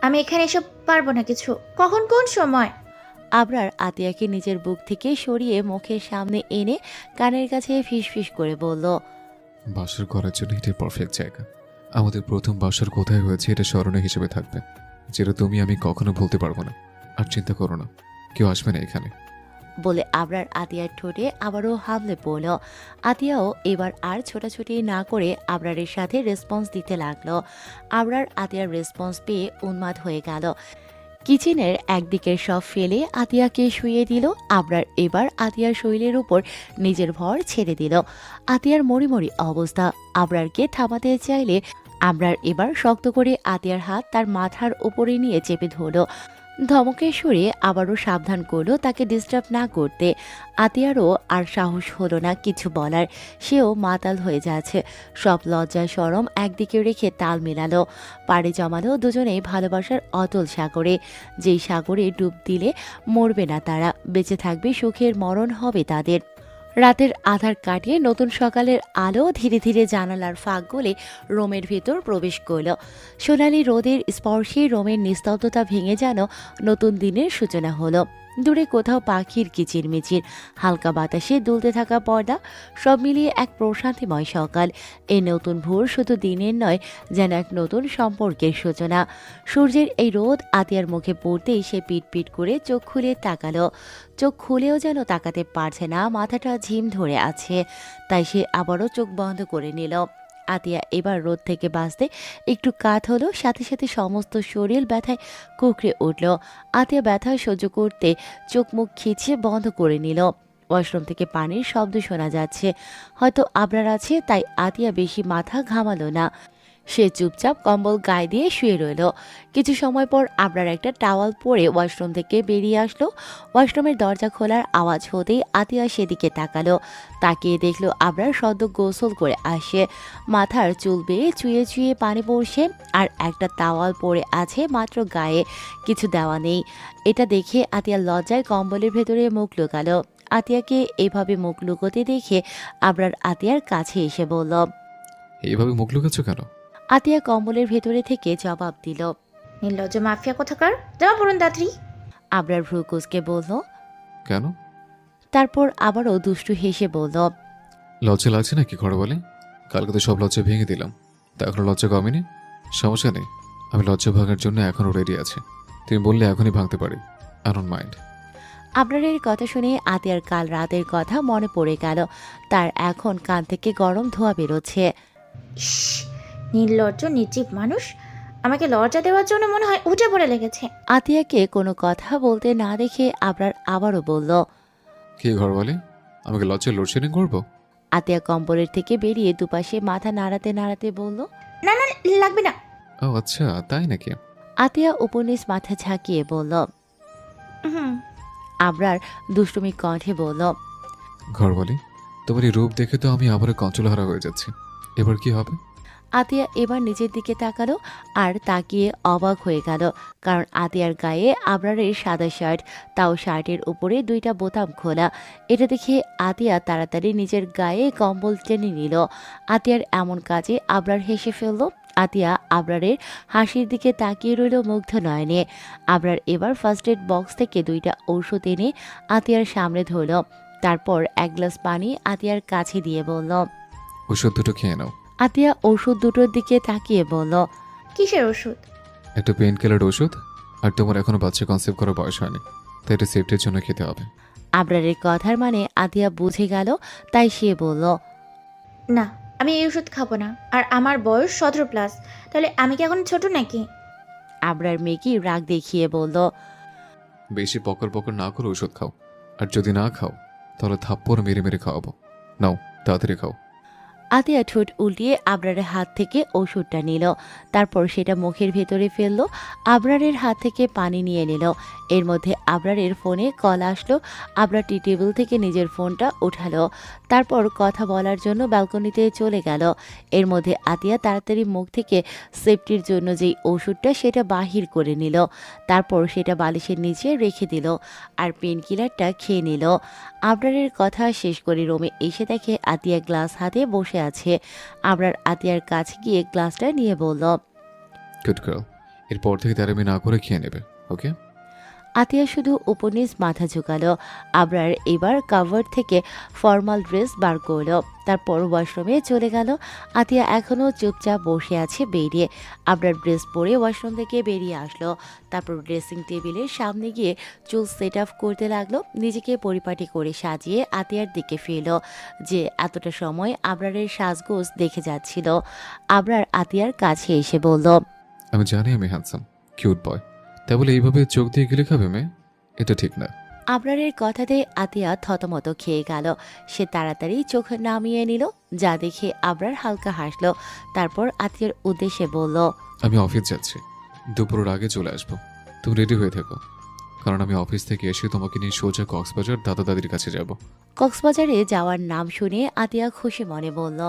আমি এখানে এসব পারবো না কিছু। কখন কোন সময়? আবরার আতিয়াকে নিজের বুক থেকে সরিয়ে মুখের সামনে এনে কানের কাছে ফিসফিস করে বলল, বাসর করার জন্য এটাই পারফেক্ট জায়গা। আমাদের প্রথম বাসর কোথায় হয়েছে এটা স্মরণে হিসেবে থাকবে, যেটা তুমি আমি কখনো ভুলতে পারবো না। আর চিন্তা করো না, কেউ আসবে না এখানে। বলে আবরার আতিয়ার ঠোঁটে আবারও হামলে পড়ল। আতিয়াও এবার আর ছোটাছুটি না করে আবরারের সাথে রেসপন্স দিতে লাগলো। আবরার আতিয়ার রেসপন্স পেয়ে উন্মাদ হয়ে গেল। কিচেনের একদিকের সব ফেলে আতিয়াকে শুইয়ে দিল। আবরার এবার আতিয়ার শরীরের উপর নিজের ভর ছেড়ে দিল। আতিয়ার মরিমরি অবস্থা। আবরারকে থামাতে চাইলে আবরার এবার শক্ত করে আতিয়ার হাত তার মাথার উপরে নিয়ে চেপে ধরল। ধমকে সরে আবারও সাবধান করলো তাকে ডিস্টার্ব না করতে। আতিয়ারও আর সাহস হলো না কিছু বলার। সেও মাতাল হয়ে যাচ্ছে। সব লজ্জা শরম একদিকে রেখে তাল মেলালো। পাড়ে জমালো দুজনেই ভালোবাসার অতল সাগরে। যেই সাগরে ডুব দিলে মরবে না তারা, বেঁচে থাকবে, সুখের মরণ হবে তাদের। রাতের আধার কাটিয়ে নতুন সকালের আলো ধীরে ধীরে জানালার ফাঁক গলে রোমের ভেতর প্রবেশ করল। সোনালি রোদের স্পর্শে রোমের নিস্তব্ধতা ভেঙে যেন নতুন দিনের সূচনা হলো। দূরে কোথাও পাখির কিচিরমিচির, হালকা বাতাসে দুলতে থাকা পর্দা, সব মিলিয়ে এক প্রশান্তিময় সকাল। এই নতুন ভোর শুধু দিনের নয়, যেন এক নতুন সম্পর্কের সূচনা। সূর্যের এই রোদ আতিয়ার মুখে পড়তেই সে পিট করে চোখ খুলে তাকালো। চোখ খুলেও যেন তাকাতে পারছে না, মাথাটা ঝিম ধরে আছে। তাই সে আবারও চোখ বন্ধ করে নিল। আতিয়া এবার রোদ থেকে বাঁচতে একটু কাত হলো, সাথে সাথে সমস্ত শরীর ব্যথায় কুঁকড়ে উঠল। আতিয়া ব্যথা সহ্য করতে চোখ মুখ খিচিয়ে বন্ধ করে নিল। ওয়াশরুম থেকে পানির শব্দ শোনা যাচ্ছে। হয়তো আবরার আছে, তাই আতিয়া বেশি মাথা ঘামালো না। সে চুপচাপ কম্বল গায়ে দিয়ে শুয়ে রইল। কিছু সময় পর আবরার একটা টাওয়াল পরে ওয়াশরুম থেকে বেরিয়ে আসলো। ওয়াশরুমের দরজা খোলার আওয়াজ হতেই আতিয়া সেদিকে তাকালো। তাকিয়ে দেখলো আবরার সদ্য গোসল করে আসে। মাথার চুল বেয়ে চুয়ে চুয়ে পানি পড়ছে, আর একটা টাওয়াল পরে আছে মাত্র গায়ে, কিছু দেওয়া নেই। এটা দেখে আতিয়া লজ্জায় কম্বলের ভেতরে মুখ লুকালো। আতিয়াকে এভাবে মুখ লুকোতে দেখে আবরার আতিয়ার কাছে এসে বলল, এইভাবে মুখ লুকাচ্ছ কেন? আতিয়া কম্বলের ভেতরে থেকে জবাব দিল, নির্লজ্জ মাফিয়া কোথাকার, জামা পড়ুন তাড়াতাড়ি। আবরার ভ্রু কুঁচকে বলল। কেন? তারপর আবারও দুষ্টু হেসে বলল, লজ্জা লাগছে নাকি ঘরওয়ালি? কালকে তো সব লজ্জা ভেঙে দিলাম, তা এখনো লজ্জা কমেনি? সমস্যা নেই, আমি লজ্জা ভাঙার জন্য এখনও রেডি আছি। তুমি বললে এখনই ভাঙতে পারি, আই ডোন্ট মাইন্ড। আবরারের কথা শুনে আতিয়ার কাল রাতের কথা মনে পড়ে গেল। তার এখন কান থেকে গরম ধোঁয়া বেরোচ্ছে। নির্লজ্জ নির্জীব মানুষ, আমাকে লজ্জা দেওয়ার জন্য মনে হয় উঠে পড়ে লেগেছে। আতিয়াকে কোনো কথা বলতে না দেখে আবরার আবারও বলল, কি ঘরওয়ালি, আমাকে লজ্জায় লোডশেডিং করবো? আতিয়া কম্বলের থেকে বেরিয়ে দুপাশে মাথা নাড়াতে নাড়াতে বলল, না না, লাগবে না। ও আচ্ছা, তাই নাকি? আতিয়া উপনিস মাথা ঝাঁকিয়ে বলল। হুম। আবরার দুষ্টুমি কণ্ঠে বলল, ঘরওয়ালি, তোমার এই রূপ দেখে তো আমি আবারও কঞ্চলহারা হয়ে যাচ্ছি। এবার কি হবে? আতিয়া এবার নিচের দিকে তাকালো আর তাকিয়ে অবাক হয়ে গেল, কারণ আতিয়ার গায়ে আবরারের সাদা শার্ট, তাও শার্টের উপরে দুইটা বোতাম খোলা। এটা দেখে আতিয়া তাড়াতাড়ি নিজের গায়ে কম্বল টেনে নিল। আতিয়ার এমন কাজে আবরার হেসে ফেলল। আতিয়া আবরারের হাসির দিকে তাকিয়ে রইল মুগ্ধ নয়নে। আবরার এবার ফার্স্ট এড বক্স থেকে দুইটা ঔষধ এনে আতিয়ার সামনে ধরল। তারপর এক গ্লাস পানি আতিয়ার কাছে দিয়ে বলল, ওষুধ দুটো খেয়ে নাও। আতিয়া ওষুধ দুটোর দিকে তাকিয়ে বলল, কিসের ওষুধ? একটা পেন কিলার ওষুধ, আর তোমার এখনো বাচ্চা কনসেপ্ট করার বয়স হয়নি, তাই এটা সেফটির জন্য খেতে হবে। আবরারের কথার মানে আতিয়া বুঝে গেল, তাই সে বলল, না, আমি এই ওষুধ খাবো না, আর আমার বয়স 17+। তাহলে আমি কি এখন ছোট নাকি? আবরার মেকি রাগ দেখিয়ে বলল, বেশি পকর পকর না করে ওষুধ খাও, আর যদি না খাও তাহলে থাপ্পড় মেরে মেরে খাওয়াবো। নাও তাড়াতাড়ি খাও। আতিয়া ঠোঁট উল্টিয়ে আবরারের হাত থেকে ওষুধটা নিল, তারপর সেটা মুখের ভেতরে ফেলল। আবরারের হাত থেকে পানি নিয়ে নিল। এর মধ্যে আবরারের ফোনে কল আসলো। আবরার টি টেবিল থেকে নিজের ফোনটা উঠালো, তারপর কথা বলার জন্য ব্যালকনিতে চলে গেল। এর মধ্যে আতিয়া তাড়াতাড়ি মুখ থেকে সেফটির জন্য যেই ওষুধটা সেটা বাহির করে নিল, তারপর সেটা বালিশের নিচে রেখে দিল আর পেন কিলারটা খেয়ে নিল। আবরারের কথা শেষ করে রুমে এসে দেখে আতিয়া গ্লাস হাতে বসে আছে। আবরার আতিয়ার কাছে গিয়ে গ্লাসটা নিয়ে বলল, গুড গার্ল, এরপর থেকে তারামি না করে খেয়ে নেবে, ওকে? আতিয়া শুধু উপনিস মাথা ঝুঁকালো। আবরার এবার কাভার থেকে ফর্মাল ড্রেস বার করলো, তারপর ওয়াশরুমে চলে গেল। আতিয়া এখনও চুপচাপ বসে আছে বেরিয়ে। আবরার ড্রেস পরে ওয়াশরুম থেকে বেরিয়ে আসলো, তারপর ড্রেসিং টেবিলের সামনে গিয়ে চুল সেট আপ করতে লাগলো। নিজেকে পরিপাটি করে সাজিয়ে আতিয়ার দিকে ফিরল, যে এতটা সময় আবরারের সাজগোজ দেখে যাচ্ছিল। আবরার আতিয়ার কাছে এসে বলল, আমি জানি আমি হ্যান্ডসাম কিউট বয়, তাই বলে এইভাবে চোখ দিয়ে গিলে খাবে মেয়ে? এটা ঠিক না। আবরারের কথাতে আতিয়া থতমত খেয়ে গেল। সে তাড়াতাড়ি চোখ নামিয়ে নিল, যা দেখে আবরার হালকা হাসলো। তারপর আতিয়ার উদ্দেশ্যে বলল, আমি অফিস যাচ্ছি, দুপুরের আগে চলে আসবো। তুমি রেডি হয়ে থেকো, কারণ আমি অফিস থেকে এসে তোমাকে নিয়ে সোজা কক্সবাজার দাদা দাদির কাছে যাব। কক্সবাজারে যাওয়ার নাম শুনে আতিয়া খুশি মনে বলল,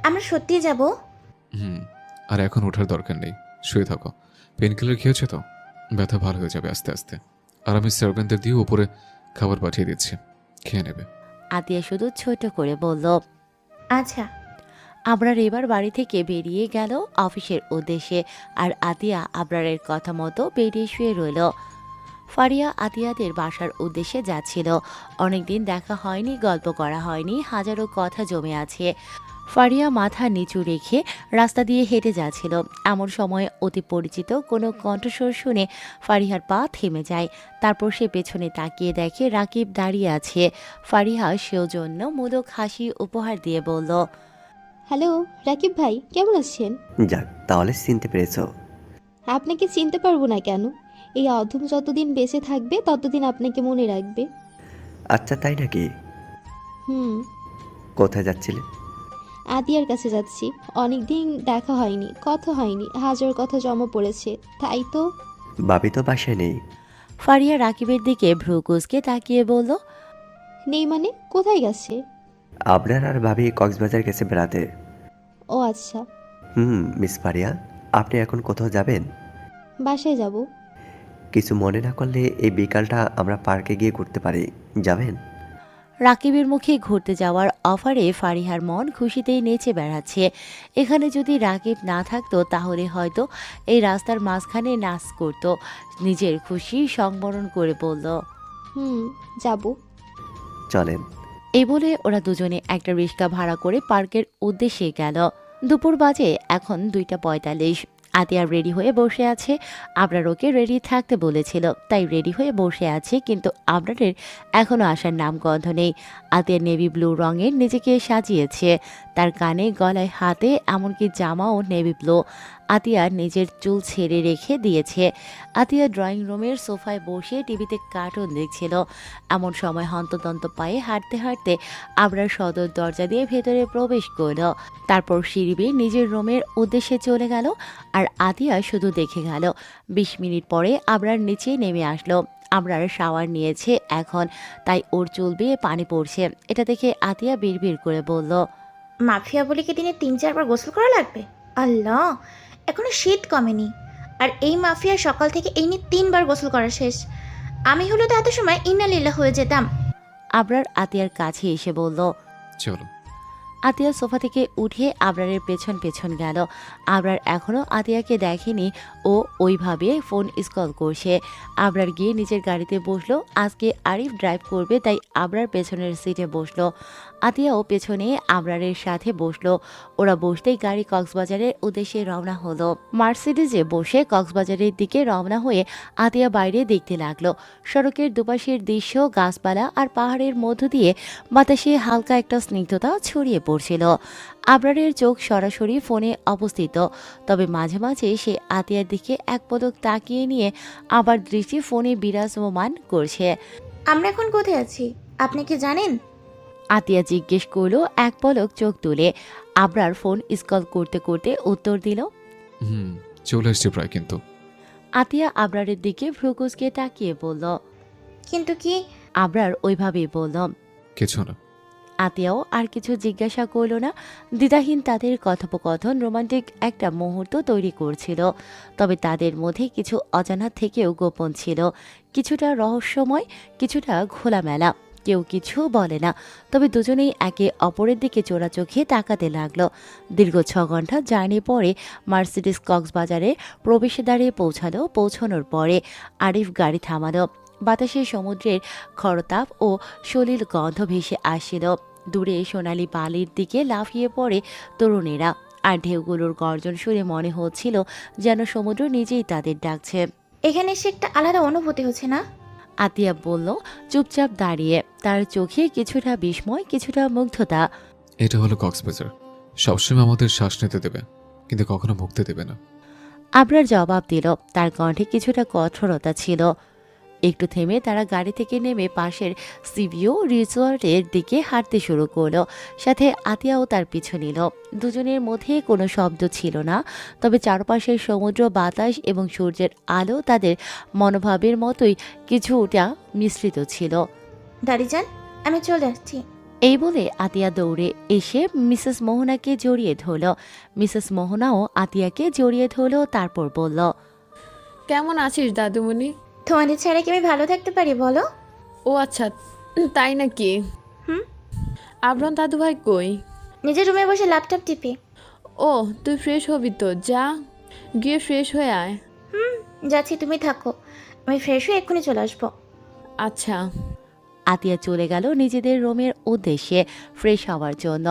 আমরা সত্যি যাব? হুম, আর এখন ওঠার দরকার নেই, শুয়ে থাকো। পেন কিলার খেয়েছো তো? ব্যথা ভালো হয়ে যাবে আস্তে আস্তে। আর আমি সার্ভেন্টদের দিয়ে উপরে খাবার পাঠিয়ে দিচ্ছি, খেয়ে নেবে। আতিয়া শুধু ছোট করে বলল। আচ্ছা। আবরার এবার বাড়ি থেকে বেরিয়ে গেল অফিসের উদ্দেশ্যে, আর আতিয়া আবরারের কথা মতো বেরিয়ে শুয়ে রইল। ফারিয়া আতিয়াদের বাসার উদ্দেশ্যে যাচ্ছিল। অনেকদিন দেখা হয়নি, গল্প করা হয়নি, হাজারো কথা জমে আছে। ফারিয়া মাথা নিচু রেখে রাস্তা দিয়ে হেঁটে যাচ্ছিল। এমন সময় অতি পরিচিত কোনো কণ্ঠস্বর শুনে ফারিহার পা থেমে যায়। তারপর সে পেছনে তাকিয়ে দেখে রাকিব দাঁড়িয়ে আছে। ফারিহা সেও জন্য মোদক হাসি উপহার দিয়ে বলল, হ্যালো রাকিব ভাই, কেমন আছেন? যাক, তাহলে চিনতে পেরেছো। আপনাকে চিনতে পারবো না কেন? এই অধম যতদিন বেঁচে থাকবে ততদিন আপনাকে মনে রাখবে। আচ্ছা, তাই নাকি? হুম। কোথায় যাচ্ছিলে? আদিয়ার কাছে যাচ্ছি। অনেকদিন দেখা হয়নি, কথা হয়নি, হাজার কথা জমা পড়েছে, তাই তো। বাবি তো বাসায় নেই। ফারিয়া রাকিবের দিকে ভ্রু কুঁচকে তাকিয়ে বলল, নেই মানে? কোথায় গেছে? আপনার আর ভাবি কক্সবাজার গেছে বেড়াতে। ও আচ্ছা। মিস ফারিয়া, আপনি এখন কোথাও যাবেন? বাসায় যাব। কিছু মনে না করলে এই বিকালটা আমরা পার্কে গিয়ে ঘুরতে পারি, যাবেন? রাকিবের মুখে ঘুরতে যাওয়ার অফারে ফারিহার মন খুশিতেই নেচে বেড়াচ্ছে। এখানে যদি রাকিব না থাকতো তাহলে হয়তো এই রাস্তার মাঝখানে নাচ করত। নিজের খুশি সংবরণ করে বলল, যাব। চলেন। এই বলে ওরা দুজনে একটা রিক্সা ভাড়া করে পার্কের উদ্দেশ্যে গেল। দুপুর বাজে এখন 2:45। আতিয়া রেডি হয়ে বসে আছে। আবরার ওকে রেডি থাকতে বলেছিল, তাই রেডি হয়ে বসে আছে, কিন্তু আবরারের এখনো আসার নাম গন্ধ নেই। আতিয়া নেভি ব্লু রঙের নিজেকে সাজিয়েছে, তার কানে গলায় হাতে এমনকি জামাও নেভি ব্লু। আতিয়া নিজের চুল ছেড়ে রেখে দিয়েছে। আতিয়া ড্রয়িং রুমের সোফায় বসে টিভিতে কার্টুন দেখছিল। এমন সময় হন্তদন্ত পায়ে হাঁটতে হাঁটতে আবরার সদর দরজা দিয়ে ভেতরে প্রবেশ করল। তারপর সিঁড়ি বেয়ে নিজের রুমের উদ্দেশ্যে চলে গেল, আর আতিয়া শুধু দেখে গেল। 20 মিনিট পরে আবরার নিচে নেমে আসলো। আবরার শাওয়ার নিয়েছে এখন, তাই ওর চুল বেয়ে পানি পড়ছে। এটা দেখে আতিয়া বিড়বিড় করে বলল, মাফিয়া বলে কি দিনে 3-4 বার গোসল করা লাগবে? আল্লাহ, এখনো শীত কমেনি, আর এই মাফিয়া সকাল থেকে এই নিয়ে 3 বার গোসল করা শেষ। আমি হলো তো এত সময় ইন্নালিল্লাহ হয়ে যেতাম। আবরার আতিয়ার কাছে এসে বলল, চলো। আতিয়া সোফা থেকে উঠে আবরারের পেছন পেছন গেল। আবরার এখনও আতিয়াকে দেখেনি, ও ওইভাবে ফোন স্ক্রল করছে। আবরার গিয়ে নিজের গাড়িতে বসলো। আজকে আরিফ ড্রাইভ করবে, তাই আবরার পেছনের সিটে বসলো। আতিয়াও পেছনে আবরারের সাথে বসলো। ওরা বসতেই গাড়ি কক্সবাজারের উদ্দেশ্যে রওনা হলো। মার্সিডিজে বসে কক্সবাজারের দিকে রওনা হয়ে আতিয়া বাইরে দেখতে লাগলো। সড়কের দুপাশের দৃশ্য, গাছপালা আর পাহাড়ের মধ্য দিয়ে বাতাসে হালকা একটা স্নিগ্ধতা ছড়িয়ে পড়ল। করছিল। আবরারের চোখ সরাসরি ফোনে অবস্থিত, তবে মাঝে মাঝে সে আতিয়ার দিকে এক পলক তাকিয়ে নিয়ে আবার দৃষ্টি ফোনে বিরাজমান করছে। আমরা এখন কোথায় আছি আপনি কি জানেন? আতিয়া জিজ্ঞেস করলো এক পলক চোখ তুলে। আবরার ফোন স্কল করতে করতে উত্তর দিল। চলে এসছি প্রায়, কিন্তু আতিয়া আবরারের দিকে ভ্রুকুচকে তাকিয়ে বলল। কিন্তু কি? আবরার ওইভাবেই বলল। কিছু না। আতিয়াও আর কিছু জিজ্ঞাসা করল না। দ্বিধাহীন তাদের কথোপকথন রোমান্টিক একটা মুহূর্ত তৈরি করছিল, তবে তাদের মধ্যে কিছু অজানা থেকেও গোপন ছিল, কিছুটা রহস্যময়, কিছুটা খোলামেলা। কেউ কিছু বলে না, তবে দুজনেই একে অপরের দিকে চোরা চোখে তাকাতে লাগলো। দীর্ঘ 6 ঘন্টা জার্নি পরে মার্সিডিস কক্সবাজারে প্রবেশদ্বারে পৌঁছানোর পরে আরিফ গাড়ি থামালো। বাতাসে সমুদ্রের খরতাপ ও সলিল গন্ধ ভেসে আসছিল। দূরে সোনালি বালির দিকে লাফিয়ে পড়ে তরুণেরা, আর ঢেউগুলোর গর্জন শুনে মনে হচ্ছিল যেন সমুদ্র নিজেই তাদের ডাকছে। এখানে এসে একটা আলাদা অনুভূতি হচ্ছে না? আতিয়া বলল, চুপচাপ দাঁড়িয়ে, তার চোখে কিছুটা বিস্ময়, কিছুটা মুগ্ধতা। এটা হলো কক্সবাজার। সবসময় আমাদের শ্বাস নিতে দেবে, কিন্তু কখনো মুক্তি দেবে না। আবরার জবাব দিল, তার কণ্ঠে কিছুটা কঠোরতা ছিল। একটু থেমে তারা গাড়ি থেকে নেমে পাশের সিভিও রিসোর্টের দিকে হাঁটতে শুরু করলো। সাথে আতিয়াও তার পিছু নিল। দুজনের মধ্যে কোনো শব্দ ছিল না, তবে চারপাশের সমুদ্র, বাতাস এবং সূর্যের আলো তাদের মনোভাবের মতোই কিছুটা মিশ্রিত ছিল। দাঁড়িয়ে যান, আমি চলে আসছি। এই বলে আতিয়া দৌড়ে এসে মিসেস মোহনাকে জড়িয়ে ধরল। মিসেস মোহনাও আতিয়াকে জড়িয়ে ধরল, তারপর বলল, কেমন আছিস দাদুমণি? তোমাদের ছাড়া কি আমি ভালো থাকতে পারি বলো? ও আচ্ছা, তাই নাকি? হুম। আবরান দাদুভাই কই? নিজের রুমে বসে ল্যাপটপ টিপি। ও, তুই ফ্রেশ হবি তো, যা গিয়ে ফ্রেশ হয়ে আয়। যাচ্ছি, তুমি থাকো, আমি ফ্রেশ হয়ে এক্ষুনি চলে আসবো। আচ্ছা। আতিয়া চলে গেল নিজেদের রুমের উদ্দেশ্যে ফ্রেশ হওয়ার জন্য।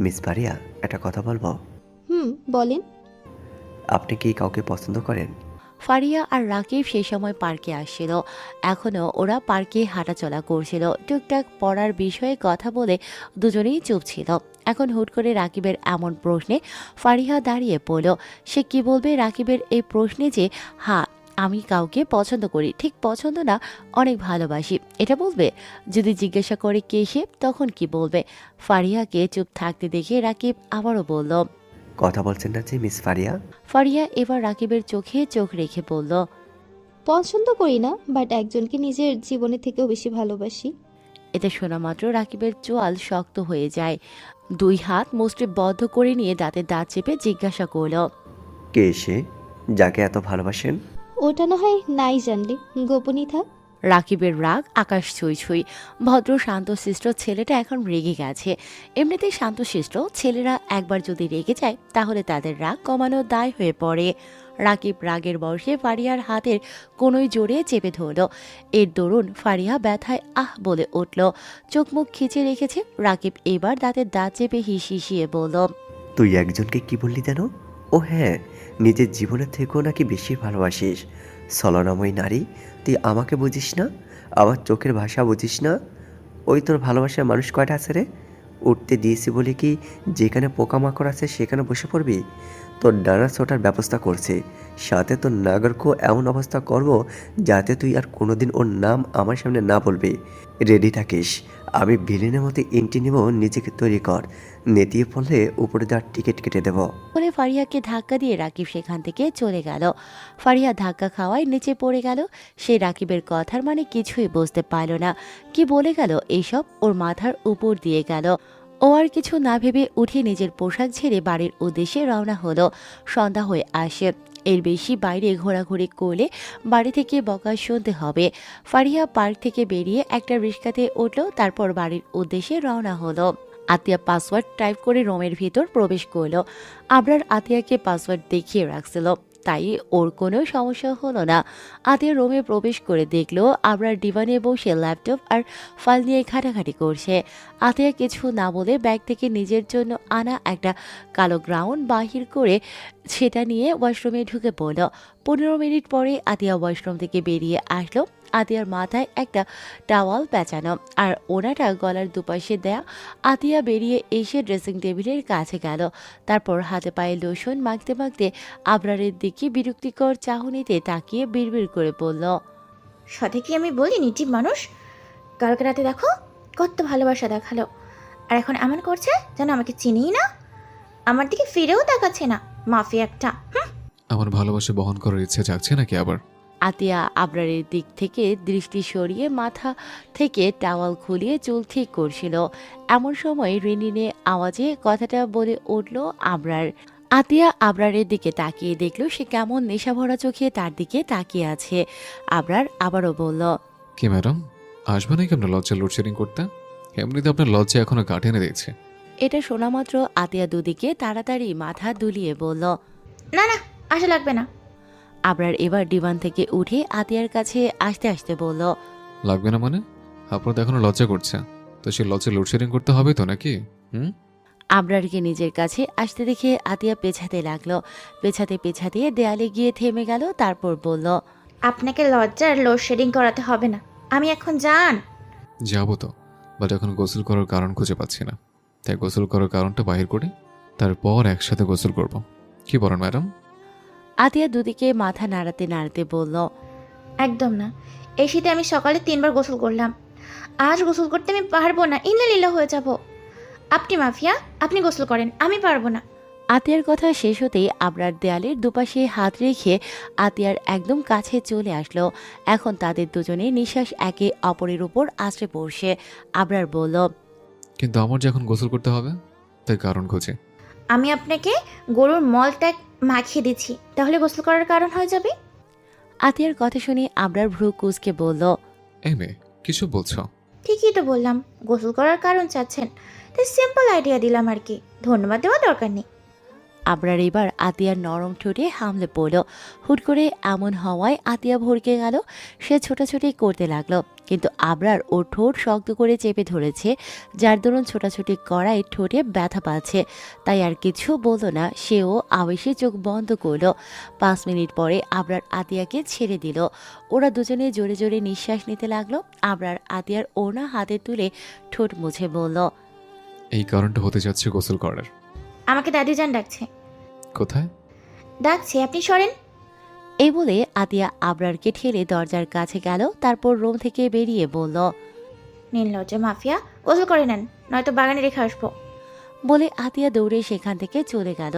মিস ফারিয়া, একটা কথা বলবো? বলেন। আপনি কি কাউকে পছন্দ করেন? ফারিয়া আর রাকিব সেই সময় পার্কে আসছিল। এখনও ওরা পার্কে হাঁটাচলা করছিল, টুকটাক পড়ার বিষয়ে কথা বলে দুজনেই চুপ ছিল। এখন হুট করে রাকিবের এমন প্রশ্নে ফারিয়া দাঁড়িয়ে পড়ল। সে কি বলবে রাকিবের এই প্রশ্নে যে হ্যাঁ আমি কাউকে পছন্দ করি, ঠিক পছন্দ না, অনেক ভালোবাসি, এটা বলবে? যদি জিজ্ঞাসা করে কে সে, তখন কি বলবে? ফারিয়াকে চুপ থাকতে দেখে রাকিব আবারও বলল। কথা বলছেন না যে মিস ফারিয়া? ফারিয়া এবার রাকিবের চোখে চোখ রেখে বলল, পছন্দ করি না, বাট একজনকে নিজের জীবনের থেকেও বেশি ভালোবাসি। এটা শোনা মাত্র রাকিবের চোয়াল শক্ত হয়ে যায়। 2 হাত মুষ্টি বদ্ধ করে নিয়ে দাঁতে দাঁত চেপে জিজ্ঞাসা করল, কে সে যাকে এত ভালোবাসেন? ওটা না হয় নাই জানলে, গোপনই থাক। রাকিবের রাগ আকাশ ছুঁই ছুঁই। ভদ্র শান্তশিষ্ট ছেলেটা এখন রেগে গেছে। এমনিতেই শান্তশিষ্ট ছেলেরা একবার যদি রেগে যায় তাহলে তাদের রাগ কমানো দায় হয়ে পড়ে। রাকিব রাগের বর্ষে ফারিয়ার হাতের কোনোই জোরে চেপে ধরল। এর দরুন ফারিয়া ব্যথায় আহ বলে উঠল। চোখ মুখ খিচে রেখেছে। রাকিব এবার দাঁতের দাঁত চেপে হিসিয়ে বলল, তুই একজনকে কি বললি যেন? ও হ্যাঁ, নিজের জীবনের থেকেও নাকি বেশি ভালোবাসিস। ছলনাময়ী নারী, তুই আমাকে বুঝিস না, আমার চোখের ভাষা বুঝিস না। ওই তোর ভালোবাসার মানুষ কয়টা আছে রে? উঠতে দিয়েছি বলে কি যেখানে পোকামাকড় আছে সেখানে বসে পড়বি? তোর ডানা ছোটার ব্যবস্থা করছে, সাথে তোর নাগরকেও এমন অবস্থা করব যাতে তুই আর কোনোদিন ওর নাম আমার সামনে না বলবি। রেডি থাকিস, আমি ভিলেনের মতো এন্ট্রি নেব, নিজেকে তৈরি কর। নেতিয়ে পড়লে উপরে যাওয়ার টিকিট কেটে দেব। বলে ফারিয়াকে ধাক্কা দিয়ে রাকিব সেখান থেকে চলে গেল। ফারিয়া ধাক্কা খাওয়ায় নিচে পড়ে গেল। সে রাকিবের কথার মানে কিছুই বুঝতে পারল না। কি বলে গেল এইসব, ওর মাথার উপর দিয়ে গেল। ও আর কিছু না ভেবে উঠে নিজের পোশাক ছেড়ে বাড়ির উদ্দেশ্যে রওনা হলো। সন্ধ্যা হয়ে আসে। এর বেশি বাইরে ঘোরাঘুরি করলে বাড়ি থেকে বকা শুনতে হবে। ফারিয়া পার্ক থেকে বেরিয়ে একটা রিক্সাতে উঠল, তারপর বাড়ির উদ্দেশ্যে রওনা হলো। আতিয়া পাসওয়ার্ড টাইপ করে রুমের ভিতর প্রবেশ করলো। আবরার আতিয়াকে পাসওয়ার্ড দেখিয়ে রাখছিল, তাই ওর কোনো সমস্যা হলো না। আতিয়া রুমে প্রবেশ করে দেখলো আবরার ডিভানে বসে ল্যাপটপ আর ফাইল নিয়ে ঘাটাঘাটি করছে। আতিয়া কিছু না বলে ব্যাগ থেকে নিজের জন্য আনা একটা কালো গ্রাউন বাহির করে সেটা নিয়ে ওয়াশরুমে ঢুকে পড়ল। 15 মিনিট পরে আতিয়া ওয়াশরুম থেকে বেরিয়ে আসলো। আতিয়ার মাথায় একটা টাওয়াল পেঁচানো আর ওনাটা গলার দুপাশে দেয়া। আতিয়া বেরিয়ে এসে ড্রেসিং টেবিলের কাছে গেল, তারপর হাতে পায়ে লোশন মাখতে মাখতে আবরারের দিকে বিরক্তিকর চাহনিতে তাকিয়ে বিড়বিড় করে বলল, সাথে কি আমি বলিনি টিপ মানুষ? কালকে রাতে দেখো কত ভালোবাসা দেখালো, আর এখন এমন করছে যেন আমাকে চিনিই না, আমার দিকে ফিরেও তাকাচ্ছে না, মাফি একটা। আমার ভালোবাসা বহন করার ইচ্ছে জাগছে নাকি আবার? আতিয়া আবরারের দিক থেকে দৃষ্টি সরিয়ে মাথা থেকে টাওয়াল খুলিয়ে চুল ঠিক করছিল। এমন সময় রিনিনে আওয়াজে কথাটা বলে উঠল আবরার। আতিয়া আবরারের দিকে তাকিয়ে দেখল সে কেমন নেশাভরা চোখে তার দিকে তাকিয়ে আছে। আবরার আবারও বলল, কি ম্যাডাম, আসবে নাকি আপনার লজ্জা লোডশেডিং করতে? এমনিতে আপনার লজ্জা এখনো কাটে এনে দিচ্ছে। এটা শোনা মাত্র আতিয়া দুদিকে তাড়াতাড়ি মাথা দুলিয়ে বলল, না না, আসা লাগবে না। আবরার এবার ডিভান থেকে উঠে আতিয়ার কাছে আসতে আসতে বলল, লাগবে না মানে? আপনার তো এখনো লজ্জা করছে, তো সেই লজ্জা লোডশেডিং করতে হবে তো নাকি? আবরারকে নিজের কাছে আসতে দেখে আতিয়া পেছাতে লাগলো। পেছাতে পেছাতে দেয়ালে গিয়ে থেমে গেল, তারপর বলল, আপনাকে লজ্জার লোডশেডিং করাতে হবে না, আমি এখন যান। যাবো তো, বাট এখন গোসল করার কারণ খুঁজে পাচ্ছি না, তাই গোসল করার কারণটা বাহির করে তারপর একসাথে গোসল করব। কি বলেন ম্যাডাম? আতিয়া দুদিকে মাথা নাড়াতে নাড়াতে বলল, একদম না, এই শীতে আমি সকালে 3বার গোসল করলাম, আজ গোসল করতে আমি পারবো না, ইন্নালিল্লাহ হয়ে যাব। আপনি মাফিয়া, আপনি গোসল করেন, আমি পারবো না। আতিয়ার কথা শেষ হতেই আবরার দেয়ালের দুপাশে হাত রেখে আতিয়ার একদম কাছে চলে আসলো। এখন তাদের দুজনের নিঃশ্বাস একে অপরের উপর আশ্রে পড়ছে। আবরার বলল, কিন্তু আমার যে এখন গোসল করতে হবে, তাই কারণ খুঁজে। আমি আপনাকে গরুর মল ত্যাগ মাখিয়ে দিচ্ছি, তাহলে গোসল করার কারণ হয়ে যাবে। আতিয়ার কথা শুনে আবরার ভ্রু কুঁচকে বলল, এই মেয়ে, কিছু বলছো? ঠিকই তো বললাম, গোসল করার কারণ চাচ্ছেন, তাই সিম্পল আইডিয়া দিলাম আর কি, ধন্যবাদ দেওয়ার দরকার নেই। আবরার এবার আতিয়ার নরম ঠোঁটে হামলে পড়ল। হুট করে এমন হওয়ায় আতিয়া ভরকে গেল। সে ছোটাছুটি করতে লাগলো, কিন্তু আবরার ওর ঠোঁট শক্ত করে চেপে ধরেছে, যার দরুন ছোটাছুটি করায় ঠোঁটে ব্যথা পাচ্ছে। তাই আর কিছু বলল না, সেও আবেশে চোখ বন্ধ করলো। 5 মিনিট পরে আবরার আতিয়াকে ছেড়ে দিল। ওরা দুজনে জোরে জোরে নিঃশ্বাস নিতে লাগলো। আবরার আতিয়ার ওড়না হাতে তুলে ঠোঁট মুছে বলল, এই কারণটা হতে যাচ্ছে গোসল করার। আমাকে দাদিজান ডাকছে। কোথায়? ডাকছে, আপনি সরেন। এই বলে আতিয়া আবরারকে ঠেলে দরজার কাছে গেল, তারপর রুম থেকে বেরিয়ে বলল, নির্লজ্জ মাফিয়া, গোসল করে নেন, নয়তো বাগানে রেখে আসবো। বলে আতিয়া দৌড়ে সেখান থেকে চলে গেল।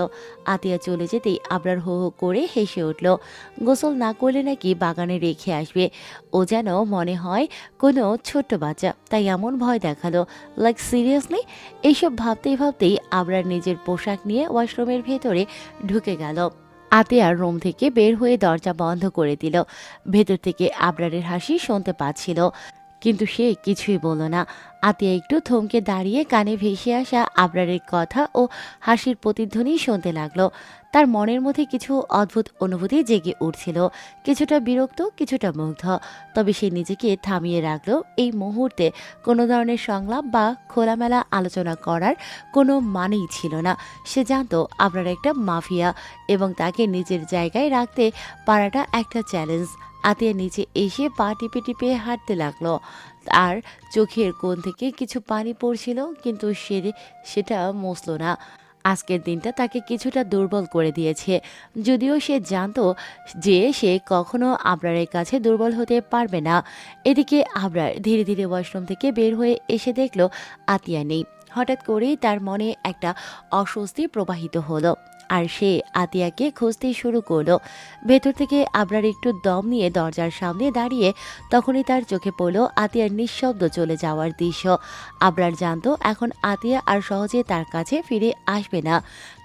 আতিয়া চলে যেতেই আবরার হো হো করে হেসে উঠল। গোসল না করলে নাকি বাগানে রেখে আসবে। ও যেন মনে হয় কোনো ছোট্ট বাচ্চা, তাই এমন ভয় দেখালো। Like seriously? এইসব ভাবতেই ভাবতেই আবরার নিজের পোশাক নিয়ে ওয়াশরুমের ভেতরে ঢুকে গেল। আতিয়ার রুম থেকে বের হয়ে দরজা বন্ধ করে দিল। ভেতর থেকে আবরারের হাসি শুনতে পাচ্ছিল, কিন্তু সে কিছুই বলল না। আতিয়া একটু থমকে দাঁড়িয়ে কানে ভেসে আসা আবরারের কথা ও হাসির প্রতিধ্বনি শুনতে লাগলো। তার মনের মধ্যে কিছু অদ্ভুত অনুভূতি জেগে উঠছিল, কিছুটা বিরক্ত, কিছুটা মুগ্ধ। তবে সে নিজেকে থামিয়ে রাখলো। এই মুহূর্তে কোনো ধরনের সংলাপ বা খোলামেলা আলোচনা করার কোনো মানেই ছিল না। সে জানতো আবরার একটা মাফিয়া এবং তাকে নিজের জায়গায় রাখতে পারাটা একটা চ্যালেঞ্জ। আতিয়া নিচে এসে পা টিপে টিপে হাঁটতে লাগলো। আর চোখের কোণ থেকে কিছু পানি পড়ছিল, কিন্তু সেটা মুছল না। আজকের দিনটা তাকে কিছুটা দুর্বল করে দিয়েছে, যদিও সে জানতো যে সে কখনো আবরারের কাছে দুর্বল হতে পারবে না। এদিকে আবরার ধীরে ধীরে ওয়াশরুম থেকে বের হয়ে এসে দেখল আতিয়া নেই। হঠাৎ করেই তার মনে একটা অস্বস্তি প্রবাহিত হলো, আর সে আতিয়াকে খুঁজতে শুরু করলো। ভেতর থেকে আবরার একটু দম নিয়ে দরজার সামনে দাঁড়িয়ে, তখনই তার চোখে পড়ল আতিয়ার নিঃশব্দ চলে যাওয়ার দৃশ্য। আবরার জানতো এখন আতিয়া আর সহজে তার কাছে ফিরে আসবে না,